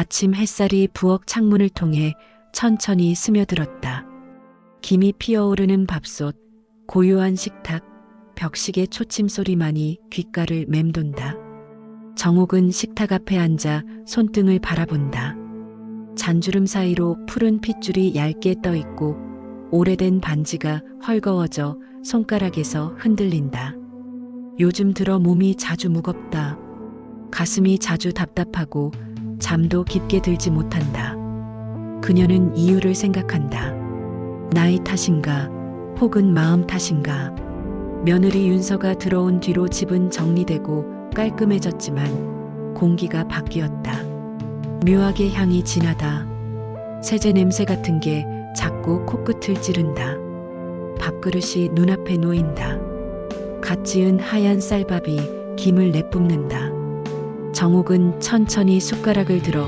아침 햇살이 부엌 창문을 통해 천천히 스며들었다. 김이 피어오르는 밥솥, 고요한 식탁, 벽식의 초침 소리만이 귓가를 맴돈다. 정옥은 식탁 앞에 앉아 손등을 바라본다. 잔주름 사이로 푸른 핏줄이 얇게 떠있고 오래된 반지가 헐거워져 손가락에서 흔들린다. 요즘 들어 몸이 자주 무겁다. 가슴이 자주 답답하고 잠도 깊게 들지 못한다. 그녀는 이유를 생각한다. 나이 탓인가, 혹은 마음 탓인가. 며느리 윤서가 들어온 뒤로 집은 정리되고 깔끔해졌지만 공기가 바뀌었다. 묘하게 향이 진하다. 세제 냄새 같은 게 자꾸 코끝을 찌른다. 밥그릇이 눈앞에 놓인다. 갓 지은 하얀 쌀밥이 김을 내뿜는다. 정옥은 천천히 숟가락을 들어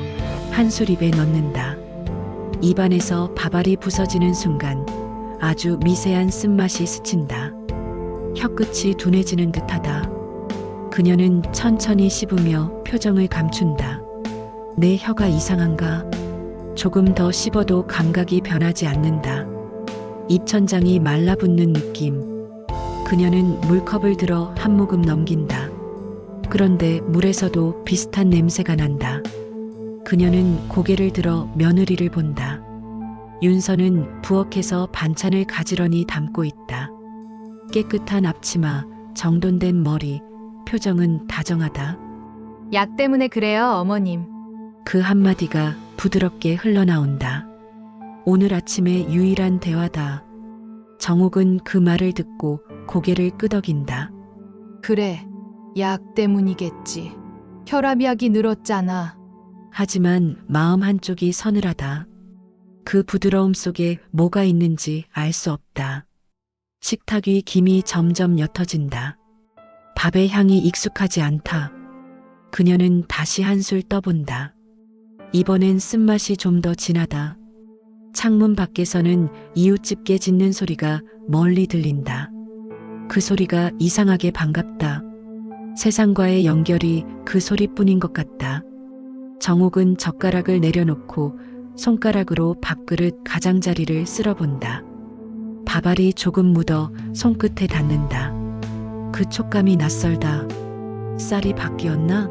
한 술 입에 넣는다. 입안에서 밥알이 부서지는 순간 아주 미세한 쓴맛이 스친다. 혀끝이 둔해지는 듯하다. 그녀는 천천히 씹으며 표정을 감춘다. 내 혀가 이상한가? 조금 더 씹어도 감각이 변하지 않는다. 입천장이 말라붙는 느낌. 그녀는 물컵을 들어 한 모금 넘긴다. 그런데 물에서도 비슷한 냄새가 난다. 그녀는 고개를 들어 며느리를 본다. 윤서는 부엌에서 반찬을 가지런히 담고 있다. 깨끗한 앞치마, 정돈된 머리, 표정은 다정하다. 약 때문에 그래요, 어머님. 그 한마디가 부드럽게 흘러나온다. 오늘 아침의 유일한 대화다. 정옥은 그 말을 듣고 고개를 끄덕인다. 그래, 약 때문이겠지. 혈압약이 늘었잖아. 하지만 마음 한쪽이 서늘하다. 그 부드러움 속에 뭐가 있는지 알 수 없다. 식탁 위 김이 점점 옅어진다. 밥의 향이 익숙하지 않다. 그녀는 다시 한술 떠본다. 이번엔 쓴맛이 좀 더 진하다. 창문 밖에서는 이웃집 개 짖는 소리가 멀리 들린다. 그 소리가 이상하게 반갑다. 세상과의 연결이 그 소리뿐인 것 같다. 정옥은 젓가락을 내려놓고 손가락으로 밥그릇 가장자리를 쓸어본다. 밥알이 조금 묻어 손끝에 닿는다. 그 촉감이 낯설다. 쌀이 바뀌었나?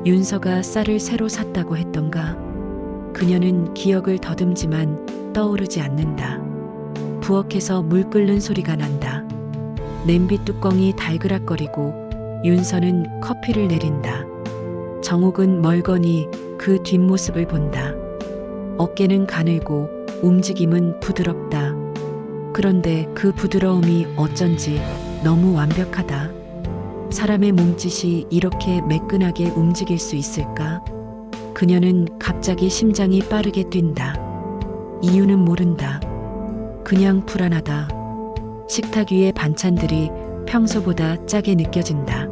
윤서가 쌀을 새로 샀다고 했던가? 그녀는 기억을 더듬지만 떠오르지 않는다. 부엌에서 물 끓는 소리가 난다. 냄비 뚜껑이 달그락거리고 윤서는 커피를 내린다. 정옥은 멀거니 그 뒷모습을 본다. 어깨는 가늘고 움직임은 부드럽다. 그런데 그 부드러움이 어쩐지 너무 완벽하다. 사람의 몸짓이 이렇게 매끈하게 움직일 수 있을까? 그녀는 갑자기 심장이 빠르게 뛴다. 이유는 모른다. 그냥 불안하다. 식탁 위의 반찬들이 평소보다 짜게 느껴진다.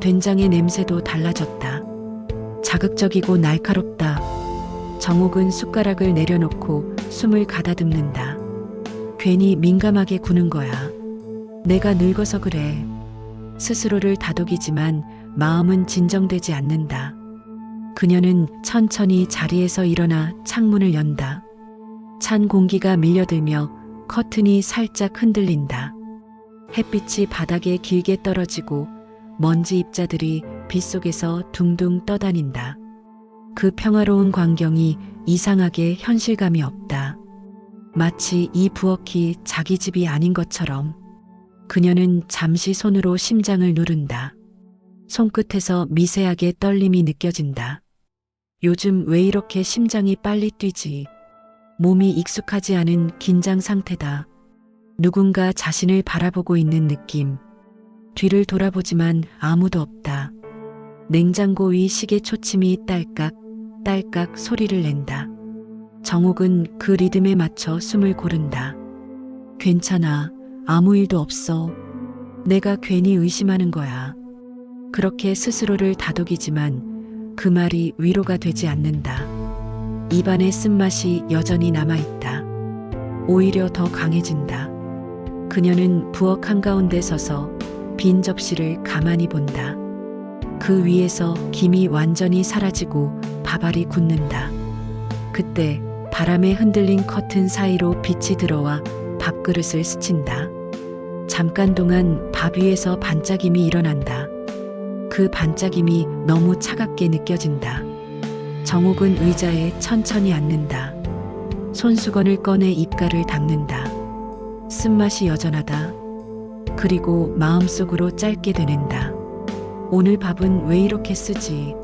된장의 냄새도 달라졌다. 자극적이고 날카롭다. 정옥은 숟가락을 내려놓고 숨을 가다듬는다. 괜히 민감하게 구는 거야. 내가 늙어서 그래. 스스로를 다독이지만 마음은 진정되지 않는다. 그녀는 천천히 자리에서 일어나 창문을 연다. 찬 공기가 밀려들며 커튼이 살짝 흔들린다. 햇빛이 바닥에 길게 떨어지고 먼지 입자들이 빗속에서 둥둥 떠다닌다. 그 평화로운 광경이 이상하게 현실감이 없다. 마치 이 부엌이 자기 집이 아닌 것처럼. 그녀는 잠시 손으로 심장을 누른다. 손끝에서 미세하게 떨림이 느껴진다. 요즘 왜 이렇게 심장이 빨리 뛰지? 몸이 익숙하지 않은 긴장 상태다. 누군가 자신을 바라보고 있는 느낌. 뒤를 돌아보지만 아무도 없다. 냉장고 위 시계 초침이 딸깍 딸깍 소리를 낸다. 정옥은 그 리듬에 맞춰 숨을 고른다. 괜찮아. 아무 일도 없어. 내가 괜히 의심하는 거야. 그렇게 스스로를 다독이지만 그 말이 위로가 되지 않는다. 입안의 쓴맛이 여전히 남아있다. 오히려 더 강해진다. 그녀는 부엌 한가운데 서서 빈 접시를 가만히 본다. 그 위에서 김이 완전히 사라지고 밥알이 굳는다. 그때 바람에 흔들린 커튼 사이로 빛이 들어와 밥그릇을 스친다. 잠깐 동안 밥 위에서 반짝임이 일어난다. 그 반짝임이 너무 차갑게 느껴진다. 정옥은 의자에 천천히 앉는다. 손수건을 꺼내 입가를 닦는다. 쓴맛이 여전하다. 그리고 마음속으로 짧게 되낸다. 오늘 밥은 왜 이렇게 쓰지?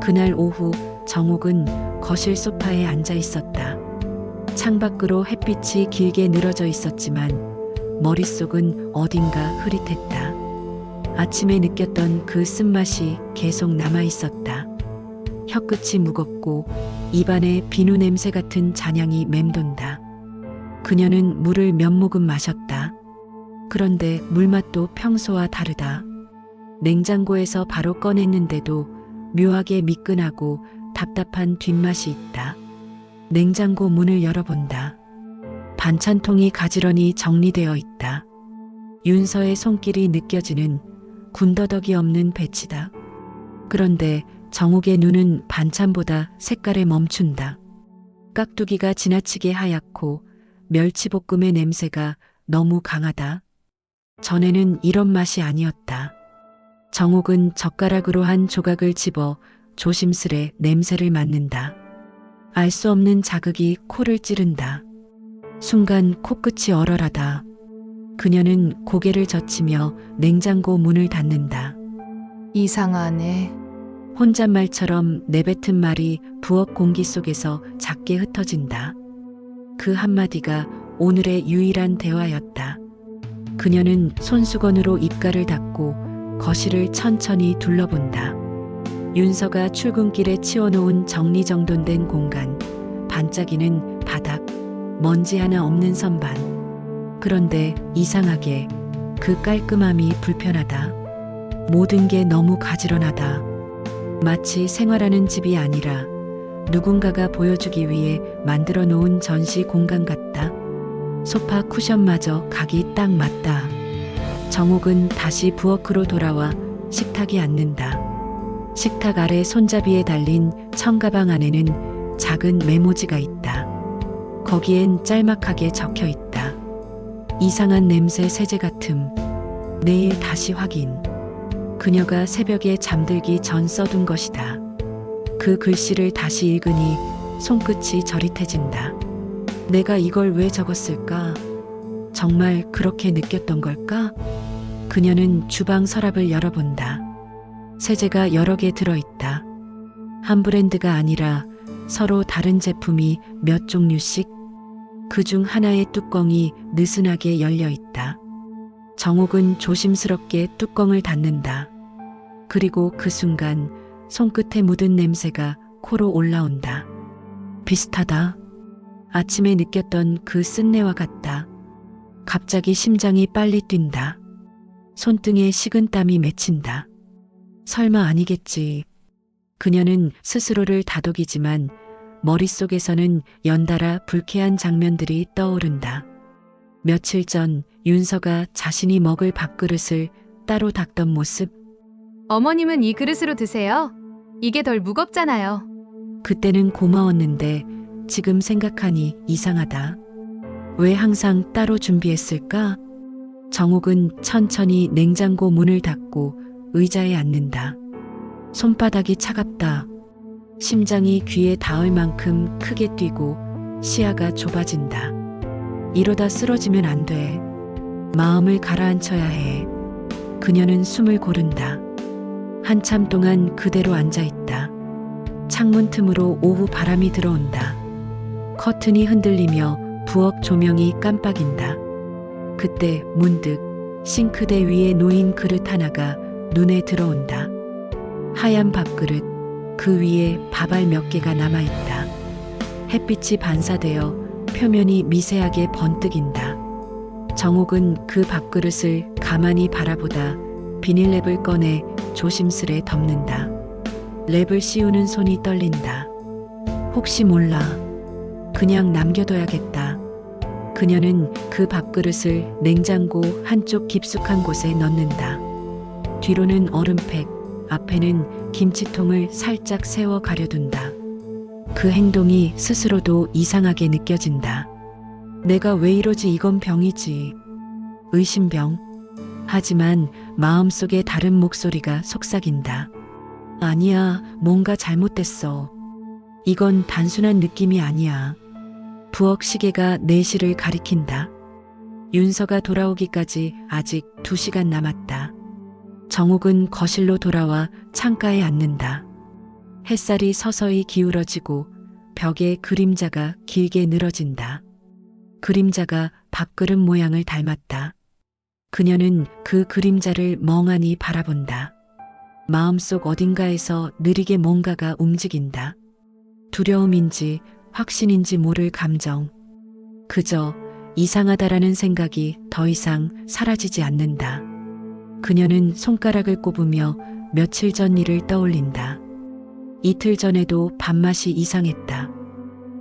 그날 오후 정옥은 거실 소파에 앉아 있었다. 창밖으로 햇빛이 길게 늘어져 있었지만 머릿속은 어딘가 흐릿했다. 아침에 느꼈던 그 쓴맛이 계속 남아 있었다. 혀끝이 무겁고 입안에 비누 냄새 같은 잔향이 맴돈다. 그녀는 물을 몇 모금 마셨다. 그런데 물맛도 평소와 다르다. 냉장고에서 바로 꺼냈는데도 묘하게 미끈하고 답답한 뒷맛이 있다. 냉장고 문을 열어본다. 반찬통이 가지런히 정리되어 있다. 윤서의 손길이 느껴지는 군더더기 없는 배치다. 그런데 정옥의 눈은 반찬보다 색깔에 멈춘다. 깍두기가 지나치게 하얗고 멸치볶음의 냄새가 너무 강하다. 전에는 이런 맛이 아니었다. 정옥은 젓가락으로 한 조각을 집어 조심스레 냄새를 맡는다. 알 수 없는 자극이 코를 찌른다. 순간 코끝이 얼얼하다. 그녀는 고개를 젖히며 냉장고 문을 닫는다. 이상하네. 혼잣말처럼 내뱉은 말이 부엌 공기 속에서 작게 흩어진다. 그 한마디가 오늘의 유일한 대화였다. 그녀는 손수건으로 입가를 닦고 거실을 천천히 둘러본다. 윤서가 출근길에 치워놓은 정리정돈된 공간, 반짝이는 바닥, 먼지 하나 없는 선반. 그런데 이상하게 그 깔끔함이 불편하다. 모든 게 너무 가지런하다. 마치 생활하는 집이 아니라 누군가가 보여주기 위해 만들어 놓은 전시 공간 같다. 소파 쿠션마저 각이 딱 맞다. 정옥은 다시 부엌으로 돌아와 식탁에 앉는다. 식탁 아래 손잡이에 달린 청가방 안에는 작은 메모지가 있다. 거기엔 짤막하게 적혀 있다. 이상한 냄새 세제 같음. 내일 다시 확인. 그녀가 새벽에 잠들기 전 써둔 것이다. 그 글씨를 다시 읽으니 손끝이 저릿해진다. 내가 이걸 왜 적었을까? 정말 그렇게 느꼈던 걸까? 그녀는 주방 서랍을 열어본다. 세제가 여러 개 들어있다. 한 브랜드가 아니라 서로 다른 제품이 몇 종류씩. 그중 하나의 뚜껑이 느슨하게 열려 있다. 정옥은 조심스럽게 뚜껑을 닫는다. 그리고 그 순간 손끝에 묻은 냄새가 코로 올라온다. 비슷하다. 아침에 느꼈던 그 쓴내와 같다. 갑자기 심장이 빨리 뛴다. 손등에 식은땀이 맺힌다. 설마 아니겠지. 그녀는 스스로를 다독이지만 머릿속에서는 연달아 불쾌한 장면들이 떠오른다. 며칠 전 윤서가 자신이 먹을 밥그릇을 따로 닦던 모습. 어머님은 이 그릇으로 드세요. 이게 덜 무겁잖아요. 그때는 고마웠는데 지금 생각하니 이상하다. 왜 항상 따로 준비했을까? 정옥은 천천히 냉장고 문을 닫고 의자에 앉는다. 손바닥이 차갑다. 심장이 귀에 닿을 만큼 크게 뛰고 시야가 좁아진다. 이러다 쓰러지면 안 돼. 마음을 가라앉혀야 해. 그녀는 숨을 고른다. 한참 동안 그대로 앉아 있다. 창문 틈으로 오후 바람이 들어온다. 커튼이 흔들리며 부엌 조명이 깜빡인다. 그때 문득 싱크대 위에 놓인 그릇 하나가 눈에 들어온다. 하얀 밥그릇, 그 위에 밥알 몇 개가 남아있다. 햇빛이 반사되어 표면이 미세하게 번뜩인다. 정옥은 그 밥그릇을 가만히 바라보다 비닐랩을 꺼내 조심스레 덮는다. 랩을 씌우는 손이 떨린다. 혹시 몰라. 그냥 남겨둬야겠다. 그녀는 그 밥그릇을 냉장고 한쪽 깊숙한 곳에 넣는다. 뒤로는 얼음팩, 앞에는 김치통을 살짝 세워 가려둔다. 그 행동이 스스로도 이상하게 느껴진다. 내가 왜 이러지? 이건 병이지. 의심병. 하지만 마음속에 다른 목소리가 속삭인다. 아니야, 뭔가 잘못됐어. 이건 단순한 느낌이 아니야. 부엌 시계가 4시를 가리킨다. 윤서가 돌아오기까지 아직 2시간 남았다. 정옥은 거실로 돌아와 창가에 앉는다. 햇살이 서서히 기울어지고 벽에 그림자가 길게 늘어진다. 그림자가 밥그릇 모양을 닮았다. 그녀는 그 그림자를 멍하니 바라본다. 마음속 어딘가에서 느리게 뭔가가 움직인다. 두려움인지 확신인지 모를 감정. 그저 이상하다라는 생각이 더 이상 사라지지 않는다. 그녀는 손가락을 꼽으며 며칠 전 일을 떠올린다. 이틀 전에도 밥맛이 이상했다.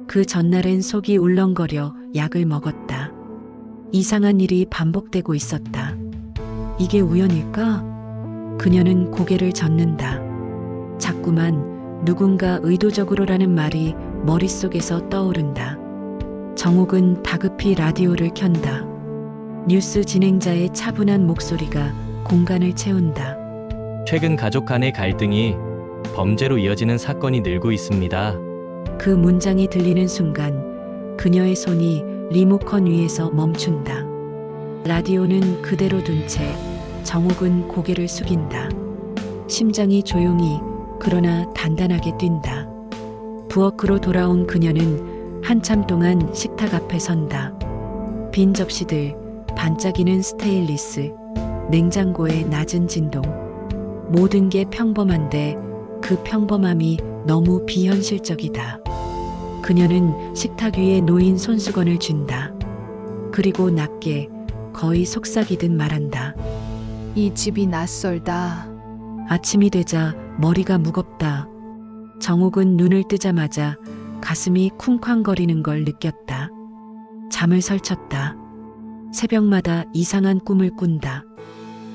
그 전날엔 속이 울렁거려 약을 먹었다. 이상한 일이 반복되고 있었다. 이게 우연일까? 그녀는 고개를 젓는다. 자꾸만 누군가 의도적으로라는 말이 머릿속에서 떠오른다. 정옥은 다급히 라디오를 켠다. 뉴스 진행자의 차분한 목소리가 공간을 채운다. 최근 가족 간의 갈등이 범죄로 이어지는 사건이 늘고 있습니다. 그 문장이 들리는 순간 그녀의 손이 리모컨 위에서 멈춘다. 라디오는 그대로 둔 채 정옥은 고개를 숙인다. 심장이 조용히 그러나 단단하게 뛴다. 부엌으로 돌아온 그녀는 한참 동안 식탁 앞에 선다. 빈 접시들, 반짝이는 스테인리스, 냉장고의 낮은 진동. 모든 게 평범한데 그 평범함이 너무 비현실적이다. 그녀는 식탁 위에 놓인 손수건을 쥔다. 그리고 낮게 거의 속삭이듯 말한다. 이 집이 낯설다. 아침이 되자 머리가 무겁다. 정옥은 눈을 뜨자마자 가슴이 쿵쾅거리는 걸 느꼈다. 잠을 설쳤다. 새벽마다 이상한 꿈을 꾼다.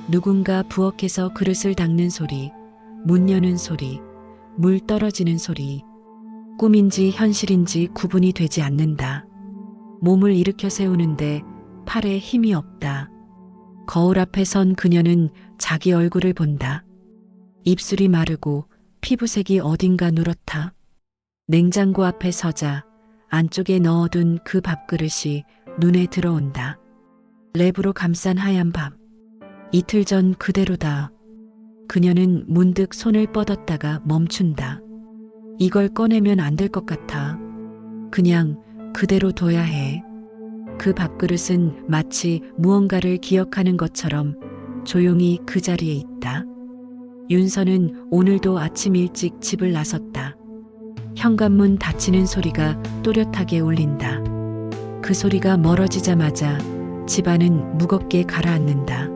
누군가 부엌에서 그릇을 닦는 소리, 문 여는 소리, 물 떨어지는 소리. 꿈인지 현실인지 구분이 되지 않는다. 몸을 일으켜 세우는데 팔에 힘이 없다. 거울 앞에 선 그녀는 자기 얼굴을 본다. 입술이 마르고 피부색이 어딘가 누렇다. 냉장고 앞에 서자 안쪽에 넣어둔 그 밥그릇이 눈에 들어온다. 랩으로 감싼 하얀 밥. 이틀 전 그대로다. 그녀는 문득 손을 뻗었다가 멈춘다. 이걸 꺼내면 안 될 것 같아. 그냥 그대로 둬야 해. 그 밥그릇은 마치 무언가를 기억하는 것처럼 조용히 그 자리에 있다. 윤서는 오늘도 아침 일찍 집을 나섰다. 현관문 닫히는 소리가 또렷하게 울린다. 그 소리가 멀어지자마자 집안은 무겁게 가라앉는다.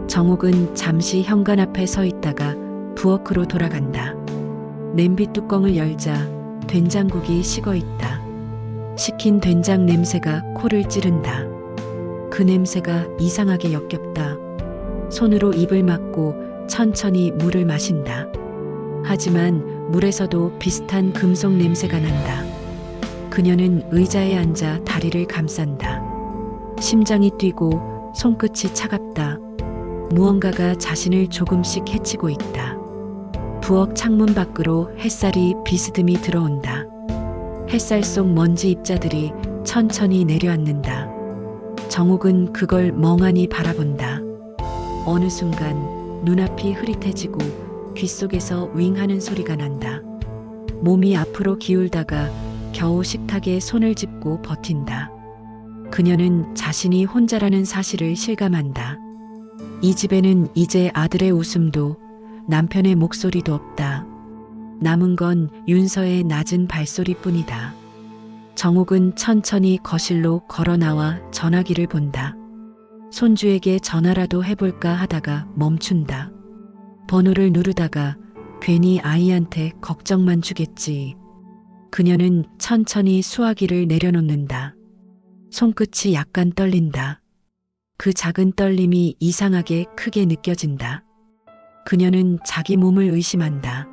정옥은 잠시 현관 앞에 서 있다가 부엌으로 돌아간다. 냄비 뚜껑을 열자 된장국이 식어 있다. 식힌 된장 냄새가 코를 찌른다. 그 냄새가 이상하게 역겹다. 손으로 입을 막고 천천히 물을 마신다. 하지만 물에서도 비슷한 금속 냄새가 난다. 그녀는 의자에 앉아 다리를 감싼다. 심장이 뛰고 손끝이 차갑다. 무언가가 자신을 조금씩 해치고 있다. 부엌 창문 밖으로 햇살이 비스듬히 들어온다. 햇살 속 먼지 입자들이 천천히 내려앉는다. 정옥은 그걸 멍하니 바라본다. 어느 순간 눈앞이 흐릿해지고 귓속에서 윙 하는 소리가 난다. 몸이 앞으로 기울다가 겨우 식탁에 손을 짚고 버틴다. 그녀는 자신이 혼자라는 사실을 실감한다. 이 집에는 이제 아들의 웃음도 남편의 목소리도 없다. 남은 건 윤서의 낮은 발소리뿐이다. 정옥은 천천히 거실로 걸어 나와 전화기를 본다. 손주에게 전화라도 해볼까 하다가 멈춘다. 번호를 누르다가 괜히 아이한테 걱정만 주겠지. 그녀는 천천히 수화기를 내려놓는다. 손끝이 약간 떨린다. 그 작은 떨림이 이상하게 크게 느껴진다. 그녀는 자기 몸을 의심한다.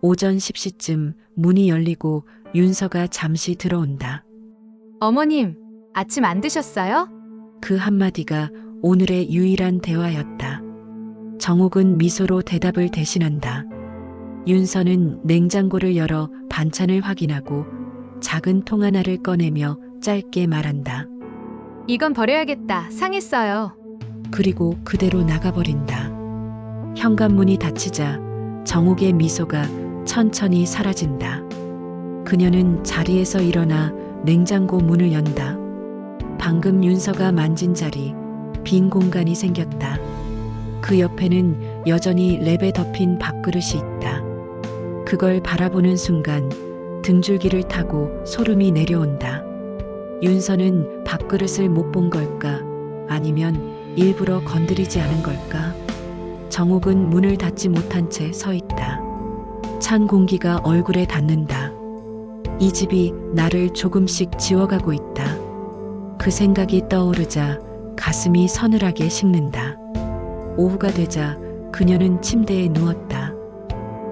오전 10시쯤 문이 열리고 윤서가 잠시 들어온다. 어머님, 아침 안 드셨어요? 그 한마디가 오늘의 유일한 대화였다. 정옥은 미소로 대답을 대신한다. 윤서는 냉장고를 열어 반찬을 확인하고 작은 통 하나를 꺼내며 짧게 말한다. 이건 버려야겠다. 상했어요. 그리고 그대로 나가버린다. 현관문이 닫히자 정옥의 미소가 천천히 사라진다. 그녀는 자리에서 일어나 냉장고 문을 연다. 방금 윤서가 만진 자리, 빈 공간이 생겼다. 그 옆에는 여전히 랩에 덮인 밥그릇이 있다. 그걸 바라보는 순간 등줄기를 타고 소름이 내려온다. 윤서는 밥그릇을 못 본 걸까? 아니면 일부러 건드리지 않은 걸까? 정옥은 문을 닫지 못한 채 서 있다. 찬 공기가 얼굴에 닿는다. 이 집이 나를 조금씩 지워가고 있다. 그 생각이 떠오르자 가슴이 서늘하게 식는다. 오후가 되자 그녀는 침대에 누웠다.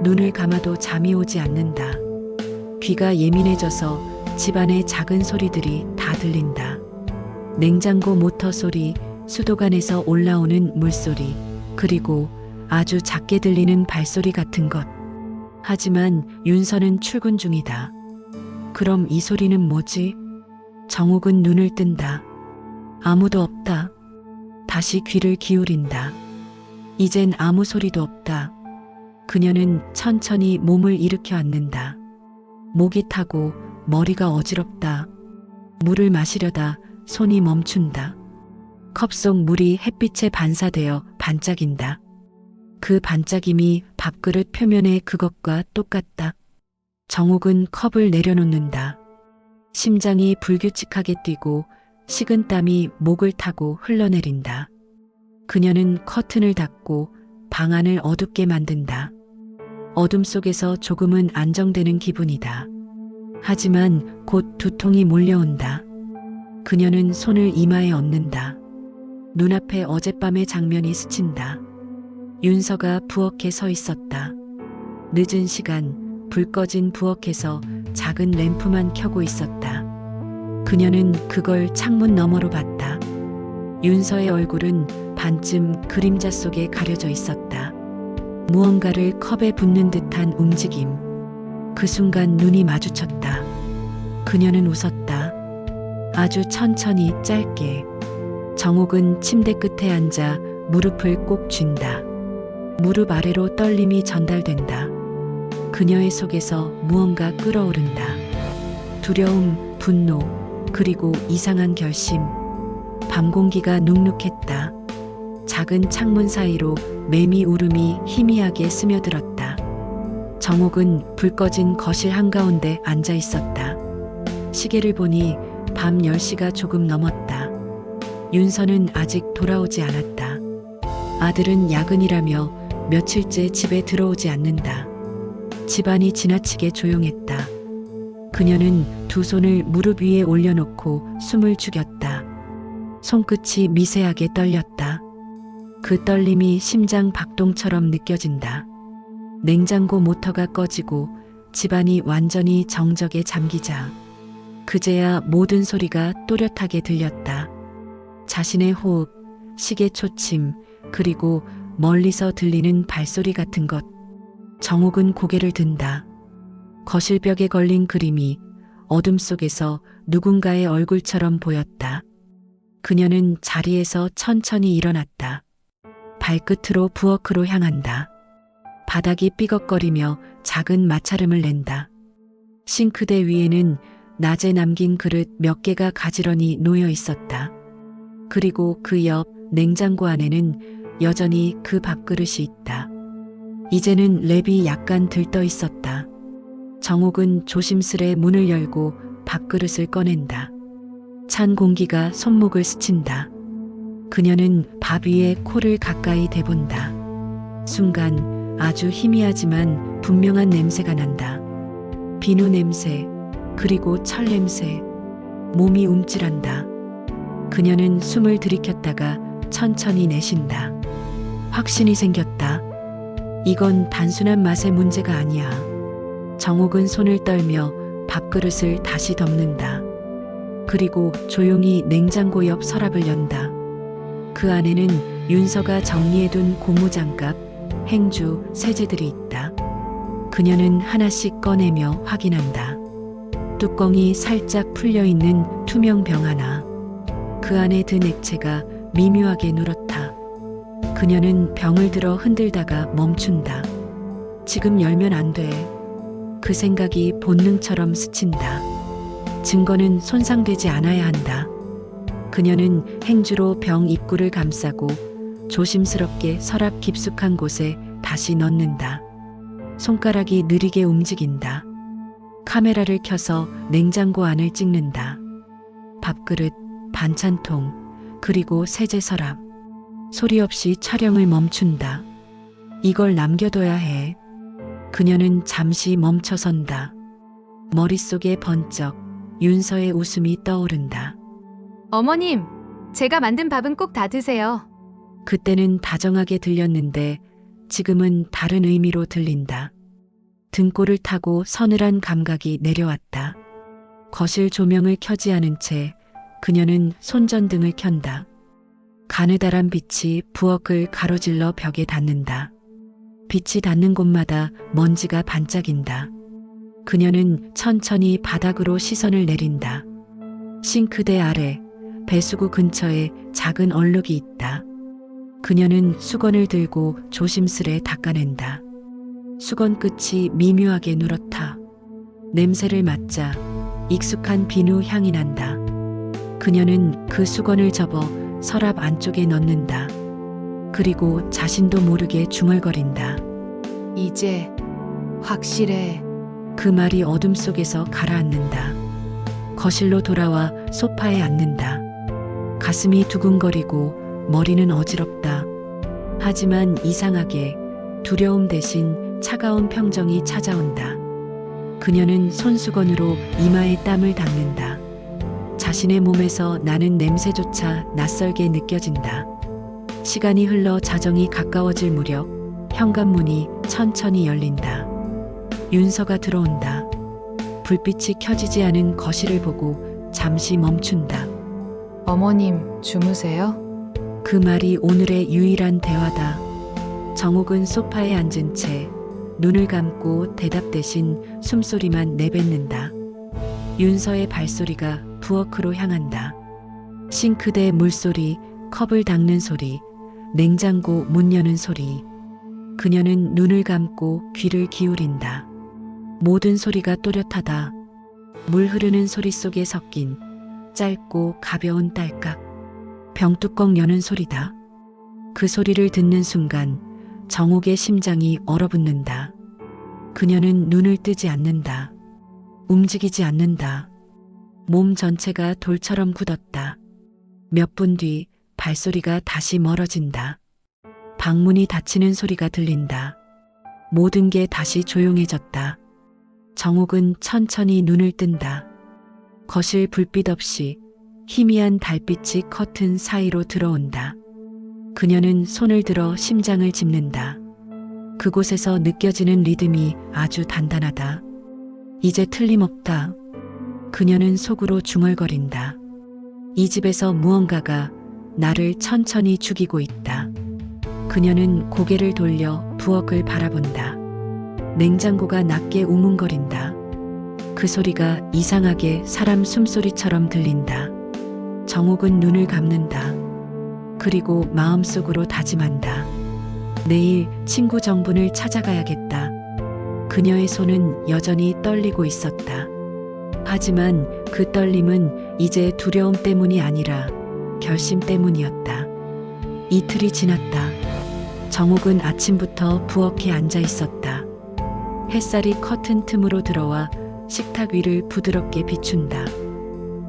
눈을 감아도 잠이 오지 않는다. 귀가 예민해져서 집안의 작은 소리들이 다 들린다. 냉장고 모터 소리, 수도관에서 올라오는 물소리, 그리고 아주 작게 들리는 발소리 같은 것. 하지만 윤서는 출근 중이다. 그럼 이 소리는 뭐지? 정옥은 눈을 뜬다. 아무도 없다. 다시 귀를 기울인다. 이젠 아무 소리도 없다. 그녀는 천천히 몸을 일으켜 앉는다. 목이 타고 머리가 어지럽다. 물을 마시려다 손이 멈춘다. 컵 속 물이 햇빛에 반사되어 반짝인다. 그 반짝임이 밥그릇 표면의 그것과 똑같다. 정옥은 컵을 내려놓는다. 심장이 불규칙하게 뛰고 식은 땀이 목을 타고 흘러내린다. 그녀는 커튼을 닫고 방 안을 어둡게 만든다. 어둠 속에서 조금은 안정되는 기분이다. 하지만 곧 두통이 몰려온다. 그녀는 손을 이마에 얹는다. 눈앞에 어젯밤의 장면이 스친다. 윤서가 부엌에 서 있었다. 늦은 시간 불 꺼진 부엌에서 작은 램프만 켜고 있었다. 그녀는 그걸 창문 너머로 봤다. 윤서의 얼굴은 반쯤 그림자 속에 가려져 있었다. 무언가를 컵에 붓는 듯한 움직임. 그 순간 눈이 마주쳤다. 그녀는 웃었다. 아주 천천히 짧게. 정옥은 침대 끝에 앉아 무릎을 꼭 쥔다. 무릎 아래로 떨림이 전달된다. 그녀의 속에서 무언가 끓어오른다. 두려움, 분노, 그리고 이상한 결심. 밤 공기가 눅눅했다. 작은 창문 사이로 매미 울음이 희미하게 스며들었다. 정옥은 불 꺼진 거실 한가운데 앉아 있었다. 시계를 보니 밤 10시가 조금 넘었다. 윤서는 아직 돌아오지 않았다. 아들은 야근이라며 며칠째 집에 들어오지 않는다. 집안이 지나치게 조용했다. 그녀는 두 손을 무릎 위에 올려놓고 숨을 죽였다. 손끝이 미세하게 떨렸다. 그 떨림이 심장 박동처럼 느껴진다. 냉장고 모터가 꺼지고 집안이 완전히 정적에 잠기자 그제야 모든 소리가 또렷하게 들렸다. 자신의 호흡, 시계 초침, 그리고 멀리서 들리는 발소리 같은 것. 정옥은 고개를 든다. 거실벽에 걸린 그림이 어둠 속에서 누군가의 얼굴처럼 보였다. 그녀는 자리에서 천천히 일어났다. 발끝으로 부엌으로 향한다. 바닥이 삐걱거리며 작은 마찰음을 낸다. 싱크대 위에는 낮에 남긴 그릇 몇 개가 가지런히 놓여 있었다. 그리고 그 옆 냉장고 안에는 여전히 그 밥그릇이 있다. 이제는 랩이 약간 들떠 있었다. 정옥은 조심스레 문을 열고 밥그릇을 꺼낸다. 찬 공기가 손목을 스친다. 그녀는 밥 위에 코를 가까이 대본다. 순간 아주 희미하지만 분명한 냄새가 난다. 비누 냄새, 그리고 철 냄새. 몸이 움찔한다. 그녀는 숨을 들이켰다가 천천히 내쉰다. 확신이 생겼다. 이건 단순한 맛의 문제가 아니야. 정옥은 손을 떨며 밥그릇을 다시 덮는다. 그리고 조용히 냉장고 옆 서랍을 연다. 그 안에는 윤서가 정리해둔 고무장갑, 행주, 세제들이 있다. 그녀는 하나씩 꺼내며 확인한다. 뚜껑이 살짝 풀려있는 투명 병 하나. 그 안에 든 액체가 미묘하게 누렇다. 그녀는 병을 들어 흔들다가 멈춘다. 지금 열면 안 돼. 그 생각이 본능처럼 스친다. 증거는 손상되지 않아야 한다. 그녀는 행주로 병 입구를 감싸고 조심스럽게 서랍 깊숙한 곳에 다시 넣는다. 손가락이 느리게 움직인다. 카메라를 켜서 냉장고 안을 찍는다. 밥그릇, 반찬통, 그리고 세제 서랍. 소리 없이 촬영을 멈춘다. 이걸 남겨둬야 해. 그녀는 잠시 멈춰선다. 머릿속에 번쩍 윤서의 웃음이 떠오른다. 어머님, 제가 만든 밥은 꼭 다 드세요. 그때는 다정하게 들렸는데 지금은 다른 의미로 들린다. 등골을 타고 서늘한 감각이 내려왔다. 거실 조명을 켜지 않은 채 그녀는 손전등을 켠다. 가느다란 빛이 부엌을 가로질러 벽에 닿는다. 빛이 닿는 곳마다 먼지가 반짝인다. 그녀는 천천히 바닥으로 시선을 내린다. 싱크대 아래 배수구 근처에 작은 얼룩이 있다. 그녀는 수건을 들고 조심스레 닦아낸다. 수건 끝이 미묘하게 누렇다. 냄새를 맡자 익숙한 비누 향이 난다. 그녀는 그 수건을 접어 서랍 안쪽에 넣는다. 그리고 자신도 모르게 중얼거린다. 이제 확실해. 그 말이 어둠 속에서 가라앉는다. 거실로 돌아와 소파에 앉는다. 가슴이 두근거리고 머리는 어지럽다. 하지만 이상하게 두려움 대신 차가운 평정이 찾아온다. 그녀는 손수건으로 이마에 땀을 닦는다. 자신의 몸에서 나는 냄새조차 낯설게 느껴진다. 시간이 흘러 자정이 가까워질 무렵 현관문이 천천히 열린다. 윤서가 들어온다. 불빛이 켜지지 않은 거실을 보고 잠시 멈춘다. 어머님, 주무세요? 그 말이 오늘의 유일한 대화다. 정옥은 소파에 앉은 채 눈을 감고 대답 대신 숨소리만 내뱉는다. 윤서의 발소리가 부엌으로 향한다. 싱크대 물소리, 컵을 닦는 소리, 냉장고 문 여는 소리. 그녀는 눈을 감고 귀를 기울인다. 모든 소리가 또렷하다. 물 흐르는 소리 속에 섞인 짧고 가벼운 딸깍. 병뚜껑 여는 소리다. 그 소리를 듣는 순간 정옥의 심장이 얼어붙는다. 그녀는 눈을 뜨지 않는다. 움직이지 않는다. 몸 전체가 돌처럼 굳었다. 몇 분 뒤 발소리가 다시 멀어진다. 방문이 닫히는 소리가 들린다. 모든 게 다시 조용해졌다. 정옥은 천천히 눈을 뜬다. 거실 불빛 없이 희미한 달빛이 커튼 사이로 들어온다. 그녀는 손을 들어 심장을 짚는다. 그곳에서 느껴지는 리듬이 아주 단단하다. 이제 틀림없다. 그녀는 속으로 중얼거린다. 이 집에서 무언가가 나를 천천히 죽이고 있다. 그녀는 고개를 돌려 부엌을 바라본다. 냉장고가 낮게 우문거린다. 그 소리가 이상하게 사람 숨소리처럼 들린다. 정옥은 눈을 감는다. 그리고 마음속으로 다짐한다. 내일 친구 정분을 찾아가야겠다. 그녀의 손은 여전히 떨리고 있었다. 하지만 그 떨림은 이제 두려움 때문이 아니라 결심 때문이었다. 이틀이 지났다. 정옥은 아침부터 부엌에 앉아 있었다. 햇살이 커튼 틈으로 들어와 식탁 위를 부드럽게 비춘다.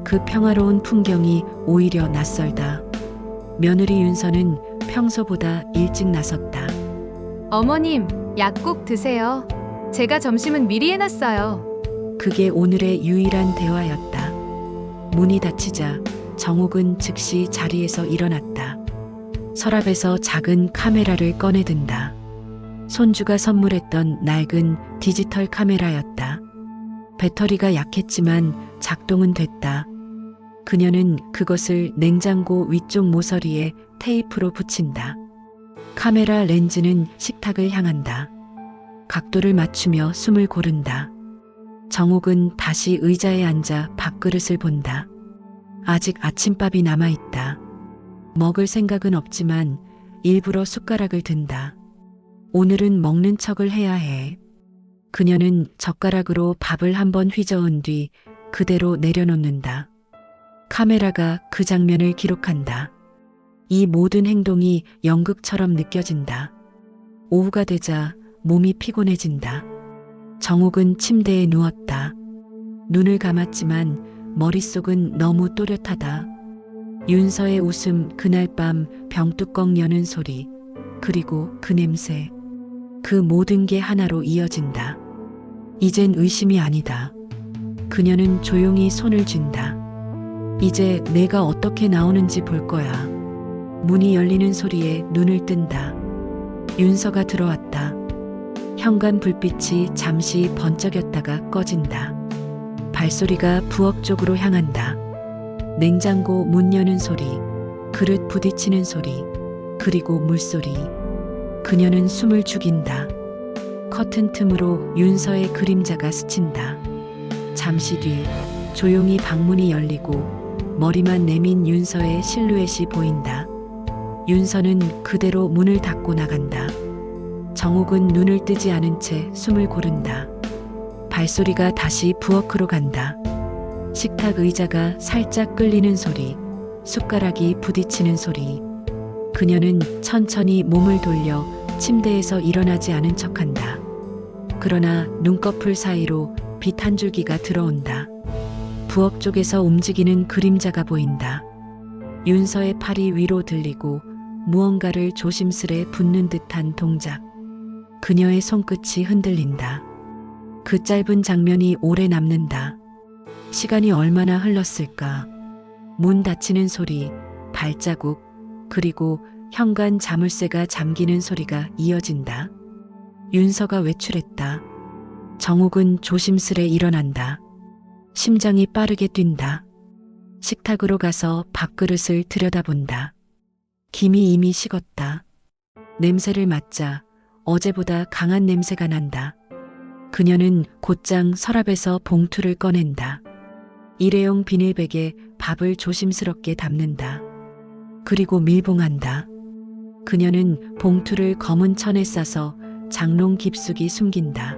그 평화로운 풍경이 오히려 낯설다. 며느리 윤서는 평소보다 일찍 나섰다. 어머님, 약 꼭 드세요. 제가 점심은 미리 해놨어요. 그게 오늘의 유일한 대화였다. 문이 닫히자 정옥은 즉시 자리에서 일어났다. 서랍에서 작은 카메라를 꺼내든다. 손주가 선물했던 낡은 디지털 카메라였다. 배터리가 약했지만 작동은 됐다. 그녀는 그것을 냉장고 위쪽 모서리에 테이프로 붙인다. 카메라 렌즈는 식탁을 향한다. 각도를 맞추며 숨을 고른다. 정옥은 다시 의자에 앉아 밥그릇을 본다. 아직 아침밥이 남아있다. 먹을 생각은 없지만 일부러 숟가락을 든다. 오늘은 먹는 척을 해야 해. 그녀는 젓가락으로 밥을 한번 휘저은 뒤 그대로 내려놓는다. 카메라가 그 장면을 기록한다. 이 모든 행동이 연극처럼 느껴진다. 오후가 되자 몸이 피곤해진다. 정옥은 침대에 누웠다. 눈을 감았지만 머릿속은 너무 또렷하다. 윤서의 웃음, 그날 밤 병뚜껑 여는 소리, 그리고 그 냄새. 그 모든 게 하나로 이어진다. 이젠 의심이 아니다. 그녀는 조용히 손을 쥔다. 이제 내가 어떻게 나오는지 볼 거야. 문이 열리는 소리에 눈을 뜬다. 윤서가 들어왔다. 현관 불빛이 잠시 번쩍였다가 꺼진다. 발소리가 부엌 쪽으로 향한다. 냉장고 문 여는 소리, 그릇 부딪히는 소리, 그리고 물소리. 그녀는 숨을 죽인다. 커튼 틈으로 윤서의 그림자가 스친다. 잠시 뒤 조용히 방문이 열리고 머리만 내민 윤서의 실루엣이 보인다. 윤서는 그대로 문을 닫고 나간다. 정옥은 눈을 뜨지 않은 채 숨을 고른다. 발소리가 다시 부엌으로 간다. 식탁 의자가 살짝 끌리는 소리, 숟가락이 부딪히는 소리. 그녀는 천천히 몸을 돌려 침대에서 일어나지 않은 척한다. 그러나 눈꺼풀 사이로 빛 한 줄기가 들어온다. 부엌 쪽에서 움직이는 그림자가 보인다. 윤서의 팔이 위로 들리고 무언가를 조심스레 붓는 듯한 동작. 그녀의 손끝이 흔들린다. 그 짧은 장면이 오래 남는다. 시간이 얼마나 흘렀을까? 문 닫히는 소리, 발자국, 그리고 현관 자물쇠가 잠기는 소리가 이어진다. 윤서가 외출했다. 정옥은 조심스레 일어난다. 심장이 빠르게 뛴다. 식탁으로 가서 밥그릇을 들여다본다. 김이 이미 식었다. 냄새를 맡자 어제보다 강한 냄새가 난다. 그녀는 곧장 서랍에서 봉투를 꺼낸다. 일회용 비닐백에 밥을 조심스럽게 담는다. 그리고 밀봉한다. 그녀는 봉투를 검은 천에 싸서 장롱 깊숙이 숨긴다.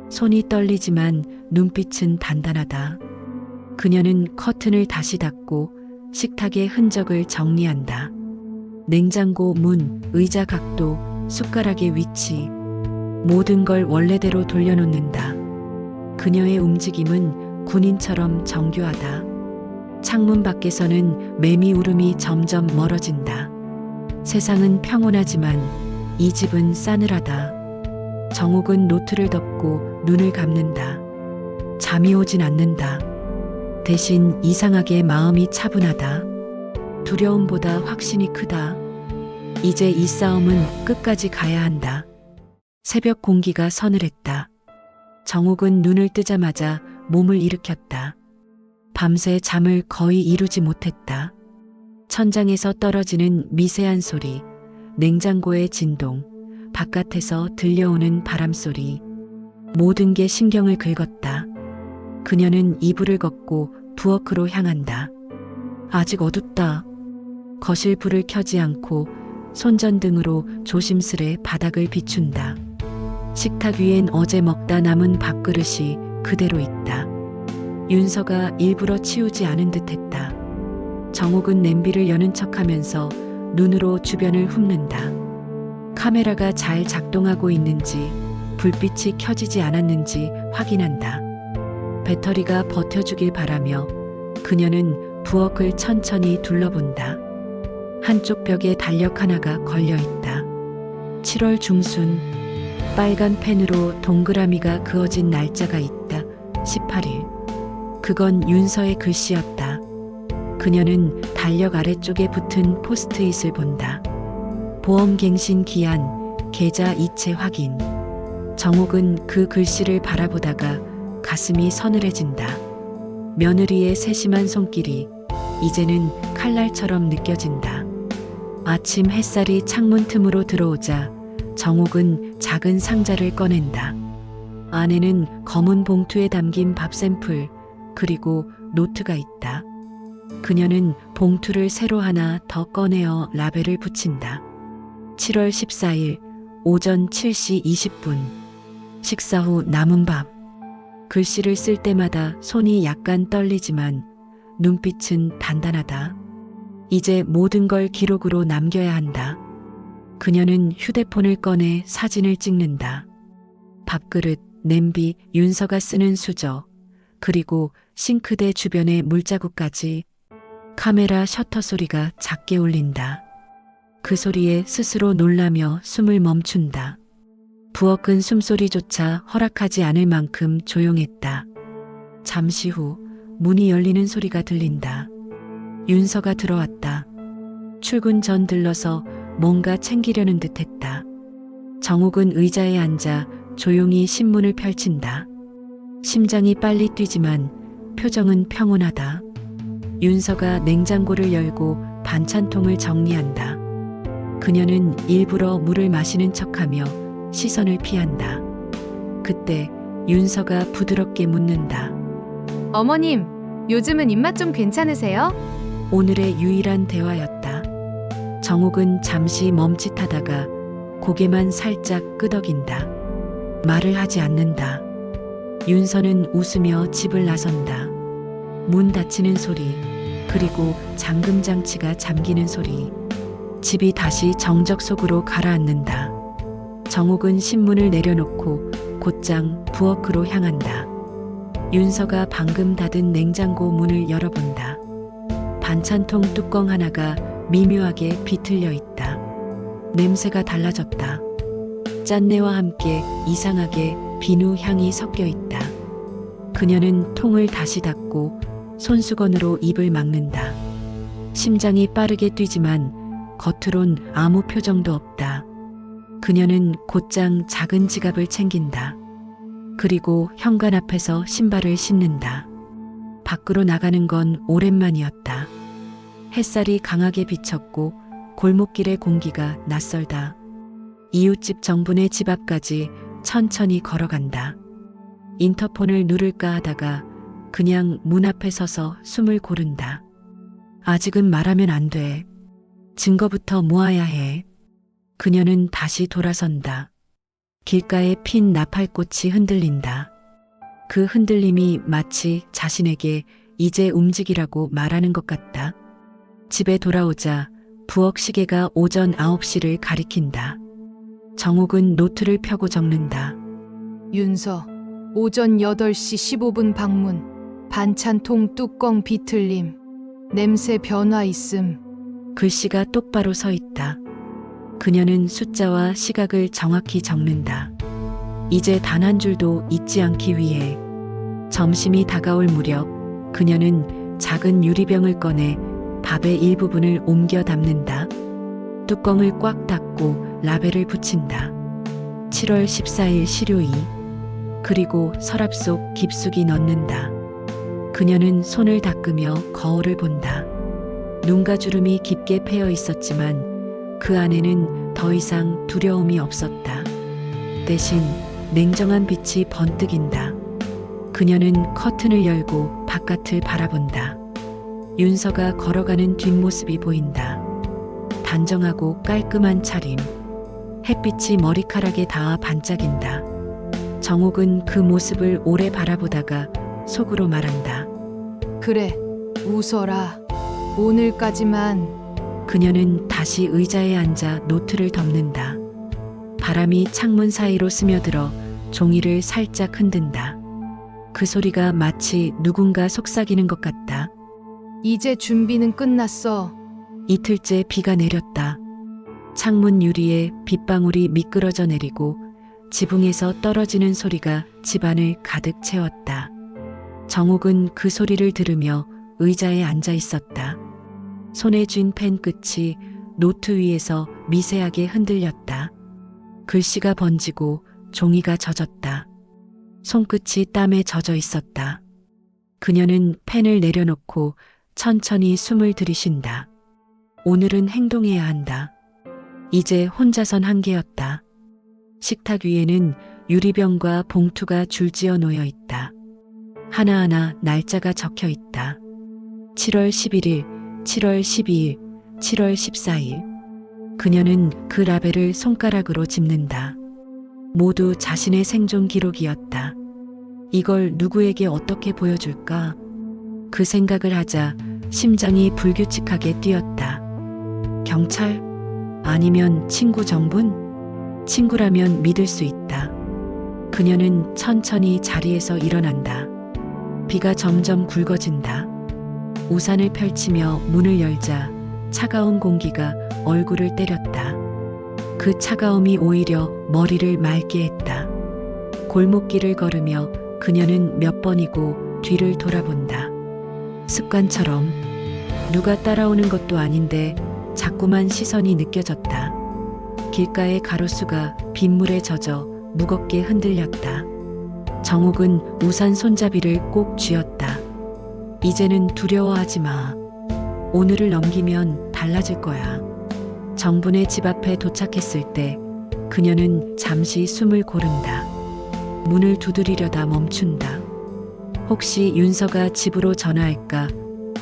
손이 떨리지만 눈빛은 단단하다. 그녀는 커튼을 다시 닫고 식탁의 흔적을 정리한다. 냉장고 문, 의자 각도, 숟가락의 위치, 모든 걸 원래대로 돌려놓는다. 그녀의 움직임은 군인처럼 정교하다. 창문 밖에서는 매미 울음이 점점 멀어진다. 세상은 평온하지만 이 집은 싸늘하다. 정옥은 노트를 덮고 눈을 감는다. 잠이 오진 않는다. 대신 이상하게 마음이 차분하다. 두려움보다 확신이 크다. 이제 이 싸움은 끝까지 가야 한다. 새벽 공기가 서늘했다. 정옥은 눈을 뜨자마자 몸을 일으켰다. 밤새 잠을 거의 이루지 못했다. 천장에서 떨어지는 미세한 소리, 냉장고의 진동, 바깥에서 들려오는 바람소리, 모든 게 신경을 긁었다. 그녀는 이불을 걷고 부엌으로 향한다. 아직 어둡다. 거실 불을 켜지 않고 손전등으로 조심스레 바닥을 비춘다. 식탁 위엔 어제 먹다 남은 밥그릇이 그대로 있다. 윤서가 일부러 치우지 않은 듯했다. 정옥은 냄비를 여는 척하면서 눈으로 주변을 훑는다. 카메라가 잘 작동하고 있는지, 불빛이 켜지지 않았는지 확인한다. 배터리가 버텨주길 바라며 그녀는 부엌을 천천히 둘러본다. 한쪽 벽에 달력 하나가 걸려 있다. 7월 중순, 빨간 펜으로 동그라미가 그어진 날짜가 있다. 18일. 그건 윤서의 글씨였다. 그녀는 달력 아래쪽에 붙은 포스트잇을 본다. 보험갱신 기한, 계좌 이체 확인. 정옥은 그 글씨를 바라보다가 가슴이 서늘해진다. 며느리의 세심한 손길이 이제는 칼날처럼 느껴진다. 아침 햇살이 창문 틈으로 들어오자 정옥은 작은 상자를 꺼낸다. 안에는 검은 봉투에 담긴 밥 샘플 그리고 노트가 있다. 그녀는 봉투를 새로 하나 더 꺼내어 라벨을 붙인다. 7월 14일 오전 7시 20분. 식사 후 남은 밥. 글씨를 쓸 때마다 손이 약간 떨리지만 눈빛은 단단하다. 이제 모든 걸 기록으로 남겨야 한다. 그녀는 휴대폰을 꺼내 사진을 찍는다. 밥그릇, 냄비, 윤서가 쓰는 수저, 그리고 싱크대 주변의 물자국까지. 카메라 셔터 소리가 작게 울린다. 그 소리에 스스로 놀라며 숨을 멈춘다. 부엌은 숨소리조차 허락하지 않을 만큼 조용했다. 잠시 후 문이 열리는 소리가 들린다. 윤서가 들어왔다. 출근 전 들러서 뭔가 챙기려는 듯 했다. 정옥은 의자에 앉아 조용히 신문을 펼친다. 심장이 빨리 뛰지만 표정은 평온하다. 윤서가 냉장고를 열고 반찬통을 정리한다. 그녀는 일부러 물을 마시는 척하며 시선을 피한다. 그때 윤서가 부드럽게 묻는다. 어머님, 요즘은 입맛 좀 괜찮으세요? 오늘의 유일한 대화였다. 정옥은 잠시 멈칫하다가 고개만 살짝 끄덕인다. 말을 하지 않는다. 윤서는 웃으며 집을 나선다. 문 닫히는 소리, 그리고 잠금 장치가 잠기는 소리. 집이 다시 정적 속으로 가라앉는다. 정옥은 신문을 내려놓고 곧장 부엌으로 향한다. 윤서가 방금 닫은 냉장고 문을 열어본다. 반찬통 뚜껑 하나가 미묘하게 비틀려 있다. 냄새가 달라졌다. 짠내와 함께 이상하게 비누 향이 섞여 있다. 그녀는 통을 다시 닫고 손수건으로 입을 막는다. 심장이 빠르게 뛰지만 겉으론 아무 표정도 없다. 그녀는 곧장 작은 지갑을 챙긴다. 그리고 현관 앞에서 신발을 신는다. 밖으로 나가는 건 오랜만이었다. 햇살이 강하게 비쳤고 골목길의 공기가 낯설다. 이웃집 정분의 집 앞까지 천천히 걸어간다. 인터폰을 누를까 하다가 그냥 문 앞에 서서 숨을 고른다. 아직은 말하면 안 돼. 증거부터 모아야 해. 그녀는 다시 돌아선다. 길가에 핀 나팔꽃이 흔들린다. 그 흔들림이 마치 자신에게 이제 움직이라고 말하는 것 같다. 집에 돌아오자 부엌 시계가 오전 9시를 가리킨다. 정옥은 노트를 펴고 적는다. 윤서, 오전 8시 15분 방문. 반찬통 뚜껑 비틀림. 냄새 변화 있음. 글씨가 똑바로 서 있다. 그녀는 숫자와 시각을 정확히 적는다. 이제 단 한 줄도 잊지 않기 위해. 점심이 다가올 무렵 그녀는 작은 유리병을 꺼내 밥의 일부분을 옮겨 담는다. 뚜껑을 꽉 닫고 라벨을 붙인다. 7월 14일 시료이. 그리고 서랍 속 깊숙이 넣는다. 그녀는 손을 닦으며 거울을 본다. 눈가 주름이 깊게 패여 있었지만 그 안에는 더 이상 두려움이 없었다. 대신 냉정한 빛이 번뜩인다. 그녀는 커튼을 열고 바깥을 바라본다. 윤서가 걸어가는 뒷모습이 보인다. 단정하고 깔끔한 차림. 햇빛이 머리카락에 닿아 반짝인다. 정옥은 그 모습을 오래 바라보다가 속으로 말한다. 그래, 웃어라. 오늘까지만. 그녀는 다시 의자에 앉아 노트를 덮는다. 바람이 창문 사이로 스며들어 종이를 살짝 흔든다. 그 소리가 마치 누군가 속삭이는 것 같다. 이제 준비는 끝났어. 이틀째 비가 내렸다. 창문 유리에 빗방울이 미끄러져 내리고 지붕에서 떨어지는 소리가 집안을 가득 채웠다. 정옥은 그 소리를 들으며 의자에 앉아 있었다. 손에 쥔 펜 끝이 노트 위에서 미세하게 흔들렸다. 글씨가 번지고 종이가 젖었다. 손끝이 땀에 젖어 있었다. 그녀는 펜을 내려놓고 천천히 숨을 들이쉰다. 오늘은 행동해야 한다. 이제 혼자선 한계였다. 식탁 위에는 유리병과 봉투가 줄지어 놓여 있다. 하나하나 날짜가 적혀 있다. 7월 11일, 7월 12일, 7월 14일. 그녀는 그 라벨을 손가락으로 짚는다. 모두 자신의 생존 기록이었다. 이걸 누구에게 어떻게 보여줄까? 그 생각을 하자 심장이 불규칙하게 뛰었다. 경찰? 아니면 친구 정분? 친구라면 믿을 수 있다. 그녀는 천천히 자리에서 일어난다. 비가 점점 굵어진다. 우산을 펼치며 문을 열자 차가운 공기가 얼굴을 때렸다. 그 차가움이 오히려 머리를 맑게 했다. 골목길을 걸으며 그녀는 몇 번이고 뒤를 돌아본다. 습관처럼 누가 따라오는 것도 아닌데 자꾸만 시선이 느껴졌다. 길가의 가로수가 빗물에 젖어 무겁게 흔들렸다. 정옥은 우산 손잡이를 꼭 쥐었다. 이제는 두려워하지 마. 오늘을 넘기면 달라질 거야. 정분의 집 앞에 도착했을 때 그녀는 잠시 숨을 고른다. 문을 두드리려다 멈춘다. 혹시 윤서가 집으로 전화할까?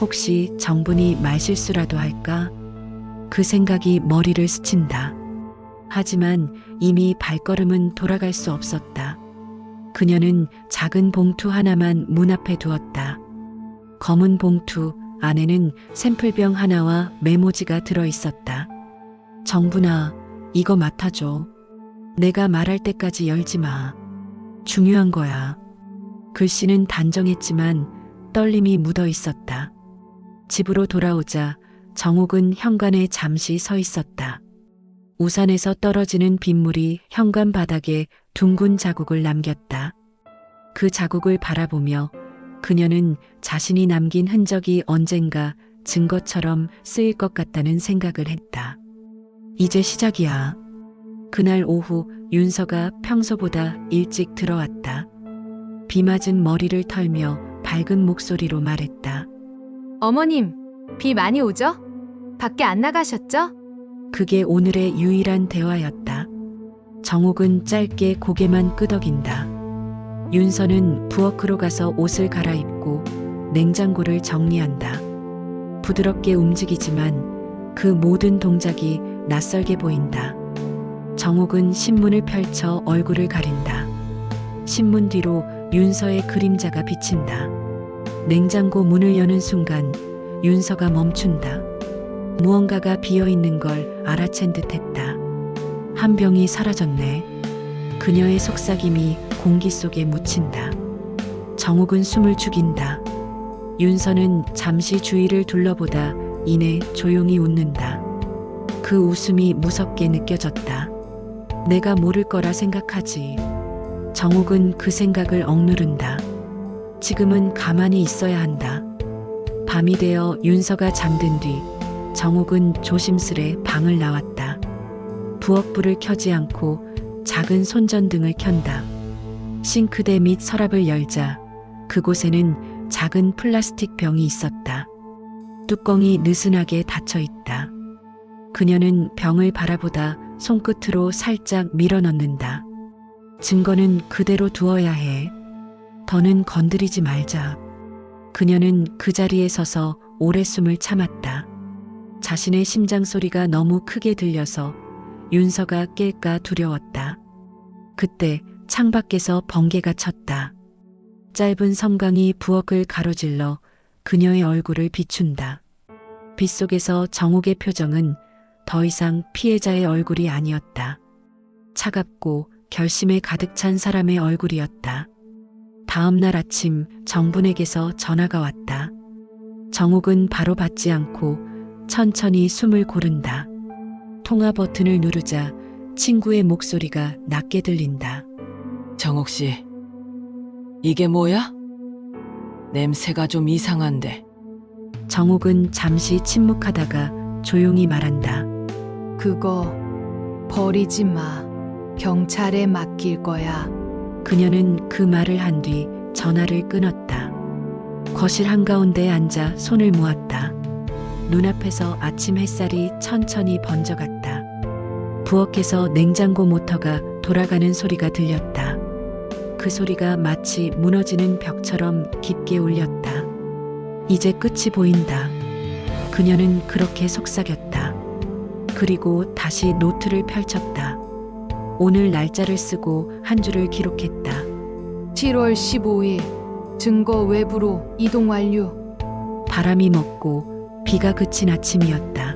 혹시 정분이 말실수라도 할까? 그 생각이 머리를 스친다. 하지만 이미 발걸음은 돌아갈 수 없었다. 그녀는 작은 봉투 하나만 문 앞에 두었다. 검은 봉투 안에는 샘플병 하나와 메모지가 들어 있었다. 정분아, 이거 맡아줘. 내가 말할 때까지 열지 마. 중요한 거야. 글씨는 단정했지만 떨림이 묻어 있었다. 집으로 돌아오자 정옥은 현관에 잠시 서 있었다. 우산에서 떨어지는 빗물이 현관 바닥에 둥근 자국을 남겼다. 그 자국을 바라보며 그녀는 자신이 남긴 흔적이 언젠가 증거처럼 쓰일 것 같다는 생각을 했다. 이제 시작이야. 그날 오후 윤서가 평소보다 일찍 들어왔다. 비 맞은 머리를 털며 밝은 목소리로 말했다. 어머님, 비 많이 오죠? 밖에 안 나가셨죠? 그게 오늘의 유일한 대화였다. 정옥은 짧게 고개만 끄덕인다. 윤서는 부엌으로 가서 옷을 갈아입고 냉장고를 정리한다. 부드럽게 움직이지만 그 모든 동작이 낯설게 보인다. 정옥은 신문을 펼쳐 얼굴을 가린다. 신문 뒤로 윤서의 그림자가 비친다. 냉장고 문을 여는 순간 윤서가 멈춘다. 무언가가 비어있는 걸 알아챈 듯했다. 한 병이 사라졌네. 그녀의 속삭임이 공기 속에 묻힌다. 정옥은 숨을 죽인다. 윤서는 잠시 주위를 둘러보다 이내 조용히 웃는다. 그 웃음이 무섭게 느껴졌다. 내가 모를 거라 생각하지. 정옥은 그 생각을 억누른다. 지금은 가만히 있어야 한다. 밤이 되어 윤서가 잠든 뒤 정옥은 조심스레 방을 나왔다. 부엌불을 켜지 않고 작은 손전등을 켠다. 싱크대 및 서랍을 열자 그곳에는 작은 플라스틱 병이 있었다. 뚜껑이 느슨하게 닫혀 있다. 그녀는 병을 바라보다 손끝으로 살짝 밀어 넣는다. 증거는 그대로 두어야 해. 더는 건드리지 말자. 그녀는 그 자리에 서서 오래 숨을 참았다. 자신의 심장 소리가 너무 크게 들려서 윤서가 깰까 두려웠다. 그때 창밖에서 번개가 쳤다. 짧은 섬광이 부엌을 가로질러 그녀의 얼굴을 비춘다. 빗속에서 정옥의 표정은 더 이상 피해자의 얼굴이 아니었다. 차갑고 결심에 가득 찬 사람의 얼굴이었다. 다음 날 아침 정분에게서 전화가 왔다. 정옥은 바로 받지 않고 천천히 숨을 고른다. 통화 버튼을 누르자 친구의 목소리가 낮게 들린다. 정옥 씨, 이게 뭐야? 냄새가 좀 이상한데. 정옥은 잠시 침묵하다가 조용히 말한다. 그거 버리지 마. 경찰에 맡길 거야. 그녀는 그 말을 한 뒤 전화를 끊었다. 거실 한가운데에 앉아 손을 모았다. 눈앞에서 아침 햇살이 천천히 번져갔다. 부엌에서 냉장고 모터가 돌아가는 소리가 들렸다. 그 소리가 마치 무너지는 벽처럼 깊게 울렸다. 이제 끝이 보인다. 그녀는 그렇게 속삭였다. 그리고 다시 노트를 펼쳤다. 오늘 날짜를 쓰고 한 줄을 기록했다. 7월 15일 증거 외부로 이동 완료. 바람이 먹고 비가 그친 아침이었다.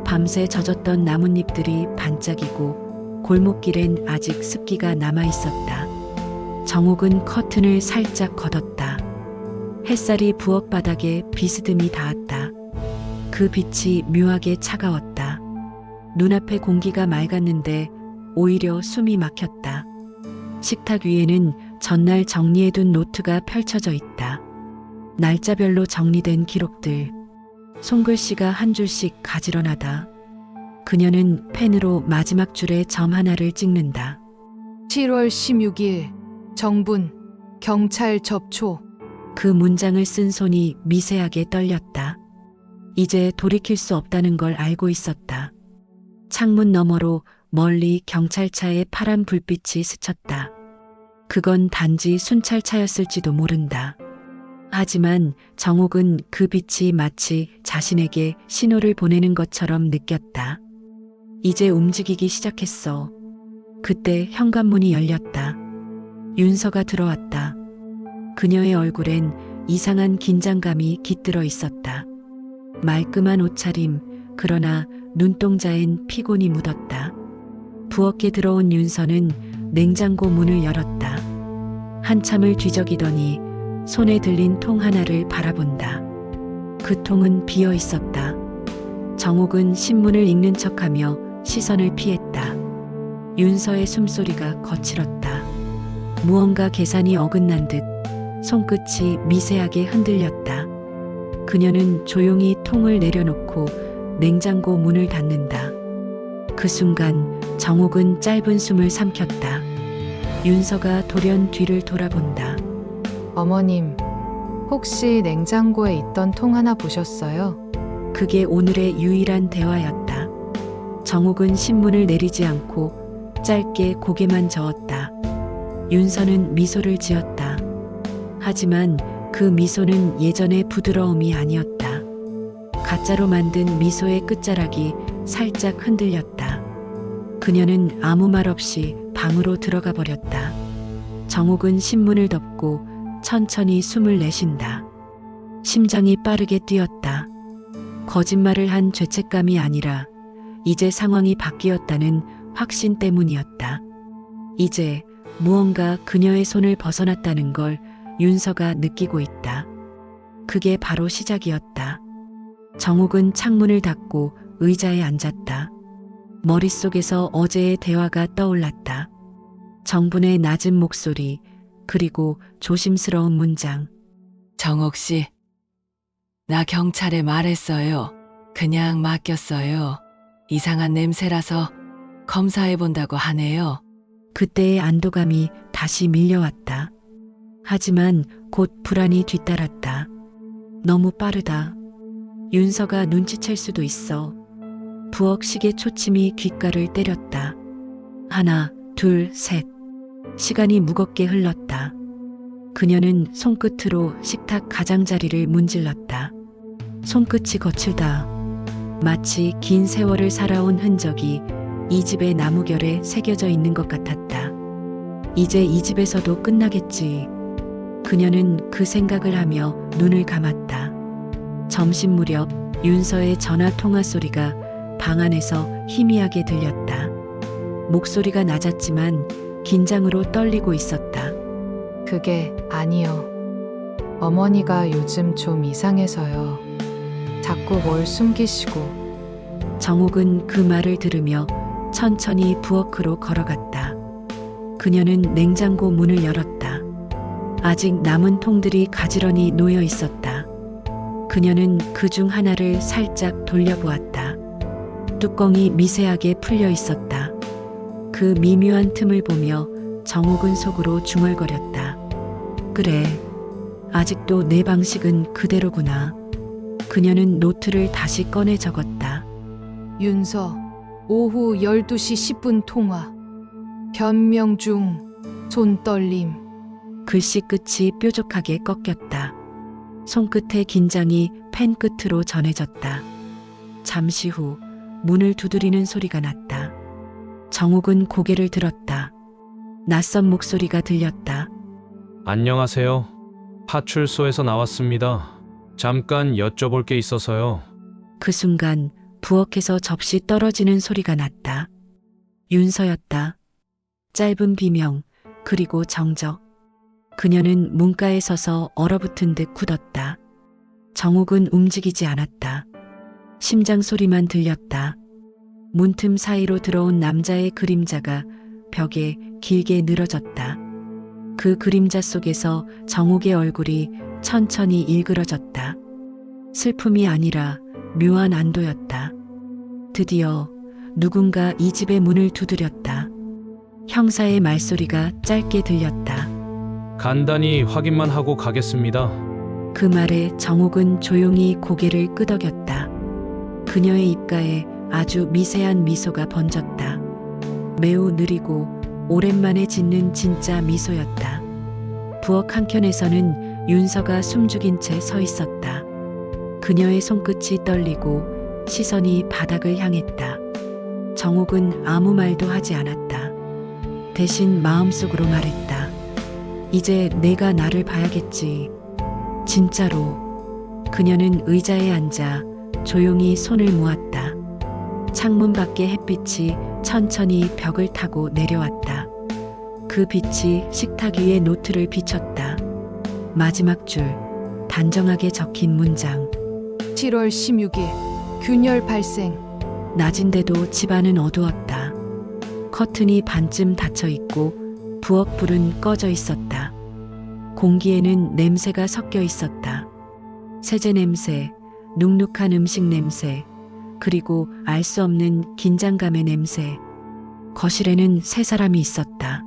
밤새 젖었던 나뭇잎들이 반짝이고 골목길엔 아직 습기가 남아 있었다. 정옥은 커튼을 살짝 걷었다. 햇살이 부엌 바닥에 비스듬히 닿았다. 그 빛이 묘하게 차가웠다. 눈앞의 공기가 맑았는데 오히려 숨이 막혔다. 식탁 위에는 전날 정리해둔 노트가 펼쳐져 있다. 날짜별로 정리된 기록들. 손글씨가 한 줄씩 가지런하다. 그녀는 펜으로 마지막 줄에 점 하나를 찍는다. 7월 16일 정분 경찰 접촉. 그 문장을 쓴 손이 미세하게 떨렸다. 이제 돌이킬 수 없다는 걸 알고 있었다. 창문 너머로 멀리 경찰차의 파란 불빛이 스쳤다. 그건 단지 순찰차였을지도 모른다. 하지만 정옥은 그 빛이 마치 자신에게 신호를 보내는 것처럼 느꼈다. 이제 움직이기 시작했어. 그때 현관문이 열렸다. 윤서가 들어왔다. 그녀의 얼굴엔 이상한 긴장감이 깃들어 있었다. 말끔한 옷차림, 그러나 눈동자엔 피곤이 묻었다. 부엌에 들어온 윤서는 냉장고 문을 열었다. 한참을 뒤적이더니 손에 들린 통 하나를 바라본다. 그 통은 비어 있었다. 정옥은 신문을 읽는 척하며 시선을 피했다. 윤서의 숨소리가 거칠었다. 무언가 계산이 어긋난 듯 손끝이 미세하게 흔들렸다. 그녀는 조용히 통을 내려놓고 냉장고 문을 닫는다. 그 순간 정옥은 짧은 숨을 삼켰다. 윤서가 돌연 뒤를 돌아본다. 어머님, 혹시 냉장고에 있던 통 하나 보셨어요? 그게 오늘의 유일한 대화였다. 정옥은 신문을 내리지 않고 짧게 고개만 저었다. 윤서는 미소를 지었다. 하지만 그 미소는 예전의 부드러움이 아니었다. 가짜로 만든 미소의 끝자락이 살짝 흔들렸다. 그녀는 아무 말 없이 방으로 들어가 버렸다. 정옥은 신문을 덮고 천천히 숨을 내쉰다. 심장이 빠르게 뛰었다. 거짓말을 한 죄책감이 아니라 이제 상황이 바뀌었다는 확신 때문이었다. 이제 무언가 그녀의 손을 벗어났다는 걸 윤서가 느끼고 있다. 그게 바로 시작이었다. 정옥은 창문을 닫고 의자에 앉았다. 머릿속에서 어제의 대화가 떠올랐다. 정분의 낮은 목소리, 그리고 조심스러운 문장. 정옥 씨, 나 경찰에 말했어요. 그냥 맡겼어요. 이상한 냄새라서 검사해 본다고 하네요. 그때의 안도감이 다시 밀려왔다. 하지만 곧 불안이 뒤따랐다. 너무 빠르다. 윤서가 눈치챌 수도 있어. 부엌 시계 초침이 귓가를 때렸다. 하나, 둘, 셋. 시간이 무겁게 흘렀다. 그녀는 손끝으로 식탁 가장자리를 문질렀다. 손끝이 거칠다. 마치 긴 세월을 살아온 흔적이 이 집의 나무결에 새겨져 있는 것 같았다. 이제 이 집에서도 끝나겠지. 그녀는 그 생각을 하며 눈을 감았다. 점심 무렵 윤서의 전화 통화 소리가 방 안에서 희미하게 들렸다. 목소리가 낮았지만 긴장으로 떨리고 있었다. 그게 아니요. 어머니가 요즘 좀 이상해서요. 자꾸 뭘 숨기시고. 정옥은 그 말을 들으며 천천히 부엌으로 걸어갔다. 그녀는 냉장고 문을 열었다. 아직 남은 통들이 가지런히 놓여 있었다. 그녀는 그 중 하나를 살짝 돌려보았다. 뚜껑이 미세하게 풀려 있었다. 그 미묘한 틈을 보며 정옥은 속으로 중얼거렸다. 그래, 아직도 내 방식은 그대로구나. 그녀는 노트를 다시 꺼내 적었다. 윤서, 오후 12시 10분 통화. 변명 중, 손 떨림. 글씨 끝이 뾰족하게 꺾였다. 손끝의 긴장이 펜 끝으로 전해졌다. 잠시 후 문을 두드리는 소리가 났다. 정옥은 고개를 들었다. 낯선 목소리가 들렸다. 안녕하세요. 파출소에서 나왔습니다. 잠깐 여쭤볼 게 있어서요. 그 순간 부엌에서 접시 떨어지는 소리가 났다. 윤서였다. 짧은 비명, 그리고 정적. 그녀는 문가에 서서 얼어붙은 듯 굳었다. 정옥은 움직이지 않았다. 심장 소리만 들렸다. 문틈 사이로 들어온 남자의 그림자가 벽에 길게 늘어졌다. 그 그림자 속에서 정옥의 얼굴이 천천히 일그러졌다. 슬픔이 아니라 묘한 안도였다. 드디어 누군가 이 집의 문을 두드렸다. 형사의 말소리가 짧게 들렸다. 간단히 확인만 하고 가겠습니다. 그 말에 정옥은 조용히 고개를 끄덕였다. 그녀의 입가에 아주 미세한 미소가 번졌다. 매우 느리고 오랜만에 짓는 진짜 미소였다. 부엌 한켠에서는 윤서가 숨죽인 채 서 있었다. 그녀의 손끝이 떨리고 시선이 바닥을 향했다. 정옥은 아무 말도 하지 않았다. 대신 마음속으로 말했다. 이제 내가 나를 봐야겠지. 진짜로. 그녀는 의자에 앉아 조용히 손을 모았다. 창문 밖의 햇빛이 천천히 벽을 타고 내려왔다. 그 빛이 식탁 위에 노트를 비췄다. 마지막 줄, 단정하게 적힌 문장. 7월 16일, 균열 발생. 낮인데도 집안은 어두웠다. 커튼이 반쯤 닫혀 있고 부엌 불은 꺼져 있었다. 공기에는 냄새가 섞여 있었다. 세제 냄새, 눅눅한 음식 냄새, 그리고 알 수 없는 긴장감의 냄새. 거실에는 세 사람이 있었다.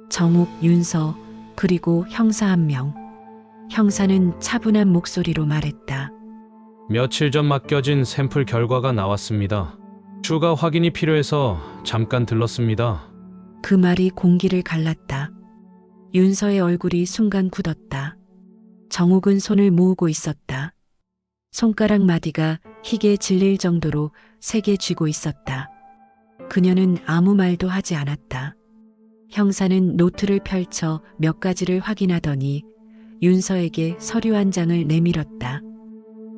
정옥, 윤서, 그리고 형사 한 명. 형사는 차분한 목소리로 말했다. 며칠 전 맡겨진 샘플 결과가 나왔습니다. 추가 확인이 필요해서 잠깐 들렀습니다. 그 말이 공기를 갈랐다. 윤서의 얼굴이 순간 굳었다. 정옥은 손을 모으고 있었다. 손가락 마디가 희게 질릴 정도로 세게 쥐고 있었다. 그녀는 아무 말도 하지 않았다. 형사는 노트를 펼쳐 몇 가지를 확인하더니 윤서에게 서류 한 장을 내밀었다.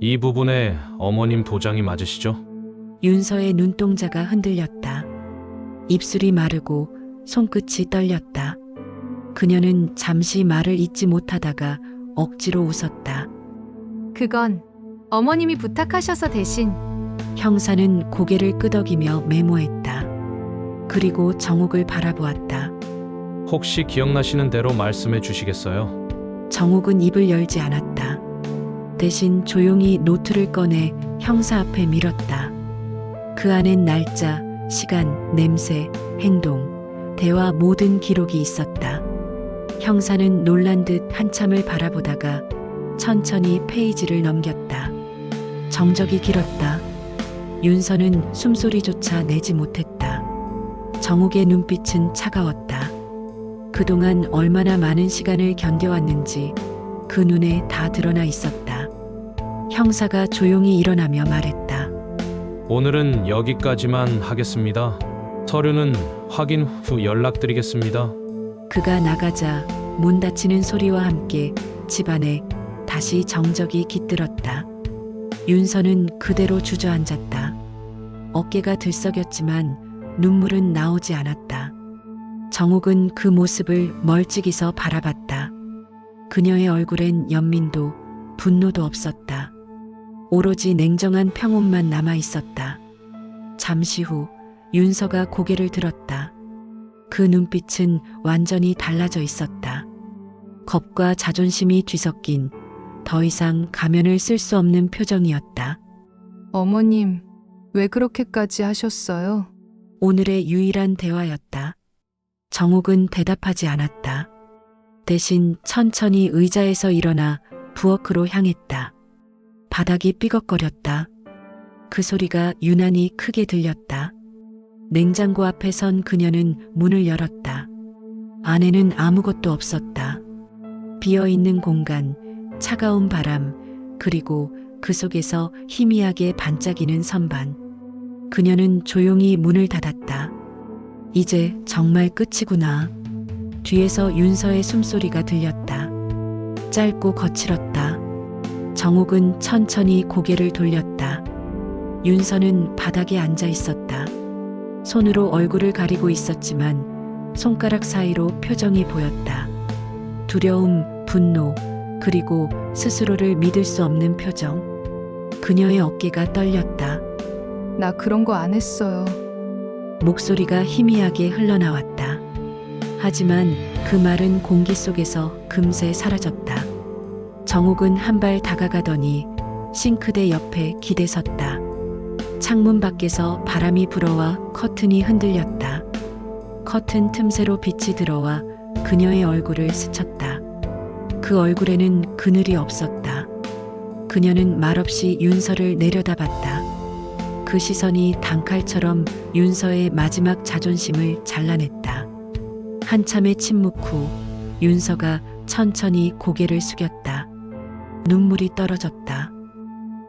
이 부분에 어머님 도장이 맞으시죠? 윤서의 눈동자가 흔들렸다. 입술이 마르고 손끝이 떨렸다. 그녀는 잠시 말을 잇지 못하다가 억지로 웃었다. 그건 어머님이 부탁하셔서 대신. 형사는 고개를 끄덕이며 메모했다. 그리고 정옥을 바라보았다. 혹시 기억나시는 대로 말씀해 주시겠어요? 정옥은 입을 열지 않았다. 대신 조용히 노트를 꺼내 형사 앞에 밀었다. 그 안엔 날짜, 시간, 냄새, 행동, 대화 모든 기록이 있었다. 형사는 놀란 듯 한참을 바라보다가 천천히 페이지를 넘겼다. 정적이 길었다. 윤서는 숨소리조차 내지 못했다. 정옥의 눈빛은 차가웠다. 그동안 얼마나 많은 시간을 견뎌왔는지 그 눈에 다 드러나 있었다. 형사가 조용히 일어나며 말했다. 오늘은 여기까지만 하겠습니다. 서류는 확인 후 연락드리겠습니다. 그가 나가자 문 닫히는 소리와 함께 집안에 다시 정적이 깃들었다. 윤서는 그대로 주저앉았다. 어깨가 들썩였지만 눈물은 나오지 않았다. 정옥은 그 모습을 멀찍이서 바라봤다. 그녀의 얼굴엔 연민도 분노도 없었다. 오로지 냉정한 평온만 남아 있었다. 잠시 후 윤서가 고개를 들었다. 그 눈빛은 완전히 달라져 있었다. 겁과 자존심이 뒤섞인 더 이상 가면을 쓸 수 없는 표정이었다. 어머님, 왜 그렇게까지 하셨어요? 오늘의 유일한 대화였다. 정옥은 대답하지 않았다. 대신 천천히 의자에서 일어나 부엌으로 향했다. 바닥이 삐걱거렸다. 그 소리가 유난히 크게 들렸다. 냉장고 앞에 선 그녀는 문을 열었다. 안에는 아무것도 없었다. 비어있는 공간, 차가운 바람, 그리고 그 속에서 희미하게 반짝이는 선반. 그녀는 조용히 문을 닫았다. 이제 정말 끝이구나. 뒤에서 윤서의 숨소리가 들렸다. 짧고 거칠었다. 정옥은 천천히 고개를 돌렸다. 윤서는 바닥에 앉아 있었다. 손으로 얼굴을 가리고 있었지만 손가락 사이로 표정이 보였다. 두려움, 분노, 그리고 스스로를 믿을 수 없는 표정. 그녀의 어깨가 떨렸다. 나 그런 거 안 했어요. 목소리가 희미하게 흘러나왔다. 하지만 그 말은 공기 속에서 금세 사라졌다. 정옥은 한 발 다가가더니 싱크대 옆에 기대섰다. 창문 밖에서 바람이 불어와 커튼이 흔들렸다. 커튼 틈새로 빛이 들어와 그녀의 얼굴을 스쳤다. 그 얼굴에는 그늘이 없었다. 그녀는 말없이 윤서를 내려다봤다. 그 시선이 단칼처럼 윤서의 마지막 자존심을 잘라냈다. 한참의 침묵 후 윤서가 천천히 고개를 숙였다. 눈물이 떨어졌다.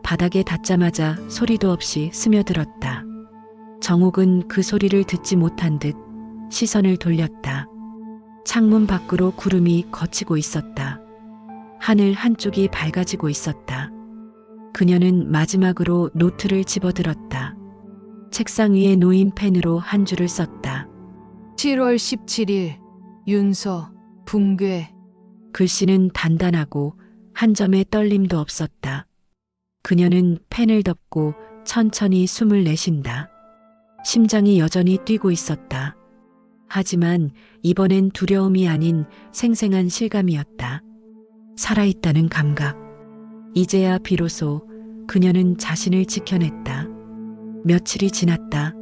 바닥에 닿자마자 소리도 없이 스며들었다. 정옥은 그 소리를 듣지 못한 듯 시선을 돌렸다. 창문 밖으로 구름이 걷히고 있었다. 하늘 한쪽이 밝아지고 있었다. 그녀는 마지막으로 노트를 집어들었다. 책상 위에 놓인 펜으로 한 줄을 썼다. 7월 17일 윤서 붕괴. 글씨는 단단하고 한 점의 떨림도 없었다. 그녀는 펜을 덮고 천천히 숨을 내쉰다. 심장이 여전히 뛰고 있었다. 하지만 이번엔 두려움이 아닌 생생한 실감이었다. 살아있다는 감각. 이제야 비로소 그녀는 자신을 지켜냈다. 며칠이 지났다.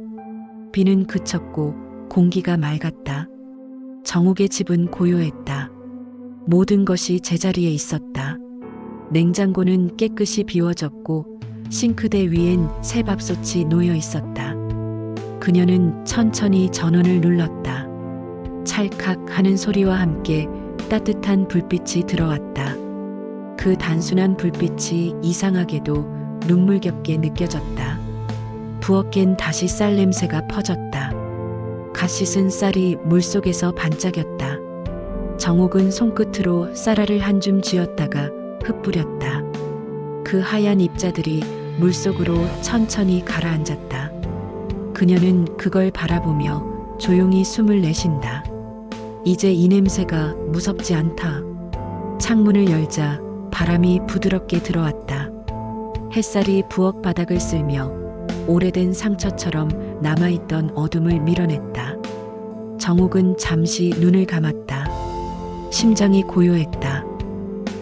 비는 그쳤고 공기가 맑았다. 정옥의 집은 고요했다. 모든 것이 제자리에 있었다. 냉장고는 깨끗이 비워졌고 싱크대 위엔 새 밥솥이 놓여 있었다. 그녀는 천천히 전원을 눌렀다. 찰칵 하는 소리와 함께 따뜻한 불빛이 들어왔다. 그 단순한 불빛이 이상하게도 눈물겹게 느껴졌다. 부엌엔 다시 쌀 냄새가 퍼졌다. 갓 씻은 쌀이 물속에서 반짝였다. 정옥은 손끝으로 쌀알을 한 줌 쥐었다가 흩뿌렸다. 그 하얀 입자들이 물속으로 천천히 가라앉았다. 그녀는 그걸 바라보며 조용히 숨을 내쉰다. 이제 이 냄새가 무섭지 않다. 창문을 열자 바람이 부드럽게 들어왔다. 햇살이 부엌 바닥을 쓸며 오래된 상처처럼 남아있던 어둠을 밀어냈다. 정옥은 잠시 눈을 감았다. 심장이 고요했다.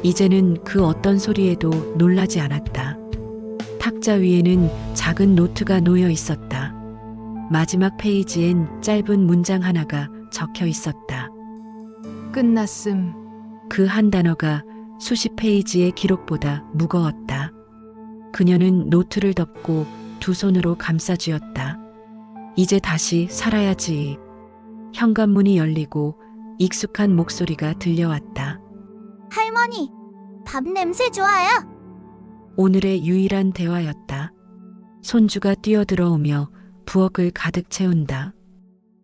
이제는 그 어떤 소리에도 놀라지 않았다. 탁자 위에는 작은 노트가 놓여 있었다. 마지막 페이지엔 짧은 문장 하나가 적혀 있었다. 끝났음. 그 한 단어가 수십 페이지의 기록보다 무거웠다. 그녀는 노트를 덮고 두 손으로 감싸쥐었다. 이제 다시 살아야지. 현관문이 열리고 익숙한 목소리가 들려왔다. 할머니, 밥 냄새 좋아요. 오늘의 유일한 대화였다. 손주가 뛰어들어오며 부엌을 가득 채운다.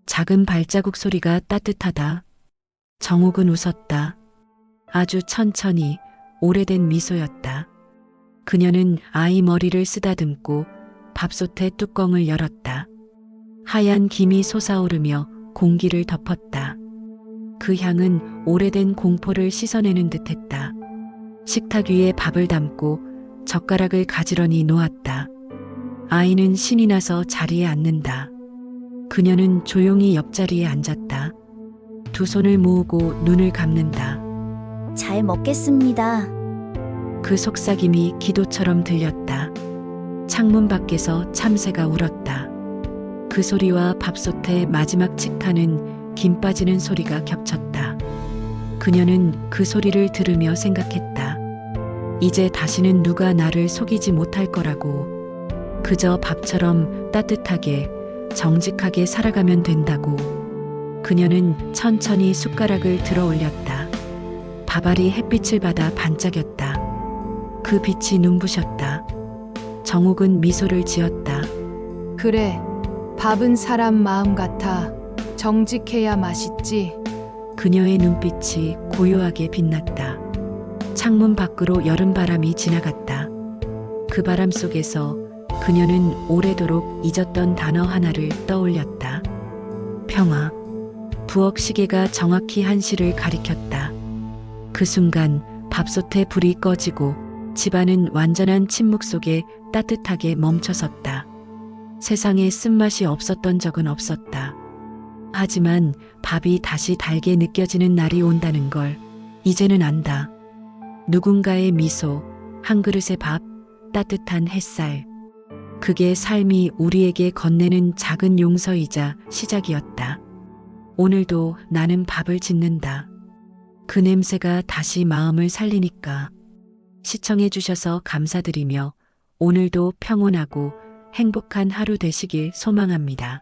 작은 발자국 소리가 따뜻하다. 정옥은 웃었다. 아주 천천히 오래된 미소였다. 그녀는 아이 머리를 쓰다듬고 밥솥의 뚜껑을 열었다. 하얀 김이 솟아오르며 공기를 덮었다. 그 향은 오래된 공포를 씻어내는 듯했다. 식탁 위에 밥을 담고 젓가락을 가지런히 놓았다. 아이는 신이 나서 자리에 앉는다. 그녀는 조용히 옆자리에 앉았다. 두 손을 모으고 눈을 감는다. 잘 먹겠습니다. 그 속삭임이 기도처럼 들렸다. 창문 밖에서 참새가 울었다. 그 소리와 밥솥에 마지막 칙하는 김 빠지는 소리가 겹쳤다. 그녀는 그 소리를 들으며 생각했다. 이제 다시는 누가 나를 속이지 못할 거라고. 그저 밥처럼 따뜻하게, 정직하게 살아가면 된다고. 그녀는 천천히 숟가락을 들어 올렸다. 밥알이 햇빛을 받아 반짝였다. 그 빛이 눈부셨다. 정옥은 미소를 지었다. 그래, 밥은 사람 마음 같아. 정직해야 맛있지. 그녀의 눈빛이 고요하게 빛났다. 창문 밖으로 여름바람이 지나갔다. 그 바람 속에서 그녀는 오래도록 잊었던 단어 하나를 떠올렸다. 평화. 부엌 시계가 정확히 1시를 가리켰다. 그 순간 밥솥에 불이 꺼지고 집안은 완전한 침묵 속에 따뜻하게 멈춰섰다. 세상에 쓴맛이 없었던 적은 없었다. 하지만 밥이 다시 달게 느껴지는 날이 온다는 걸 이제는 안다. 누군가의 미소, 한 그릇의 밥, 따뜻한 햇살. 그게 삶이 우리에게 건네는 작은 용서이자 시작이었다. 오늘도 나는 밥을 짓는다. 그 냄새가 다시 마음을 살리니까. 시청해 주셔서 감사드리며 오늘도 평온하고 행복한 하루 되시길 소망합니다.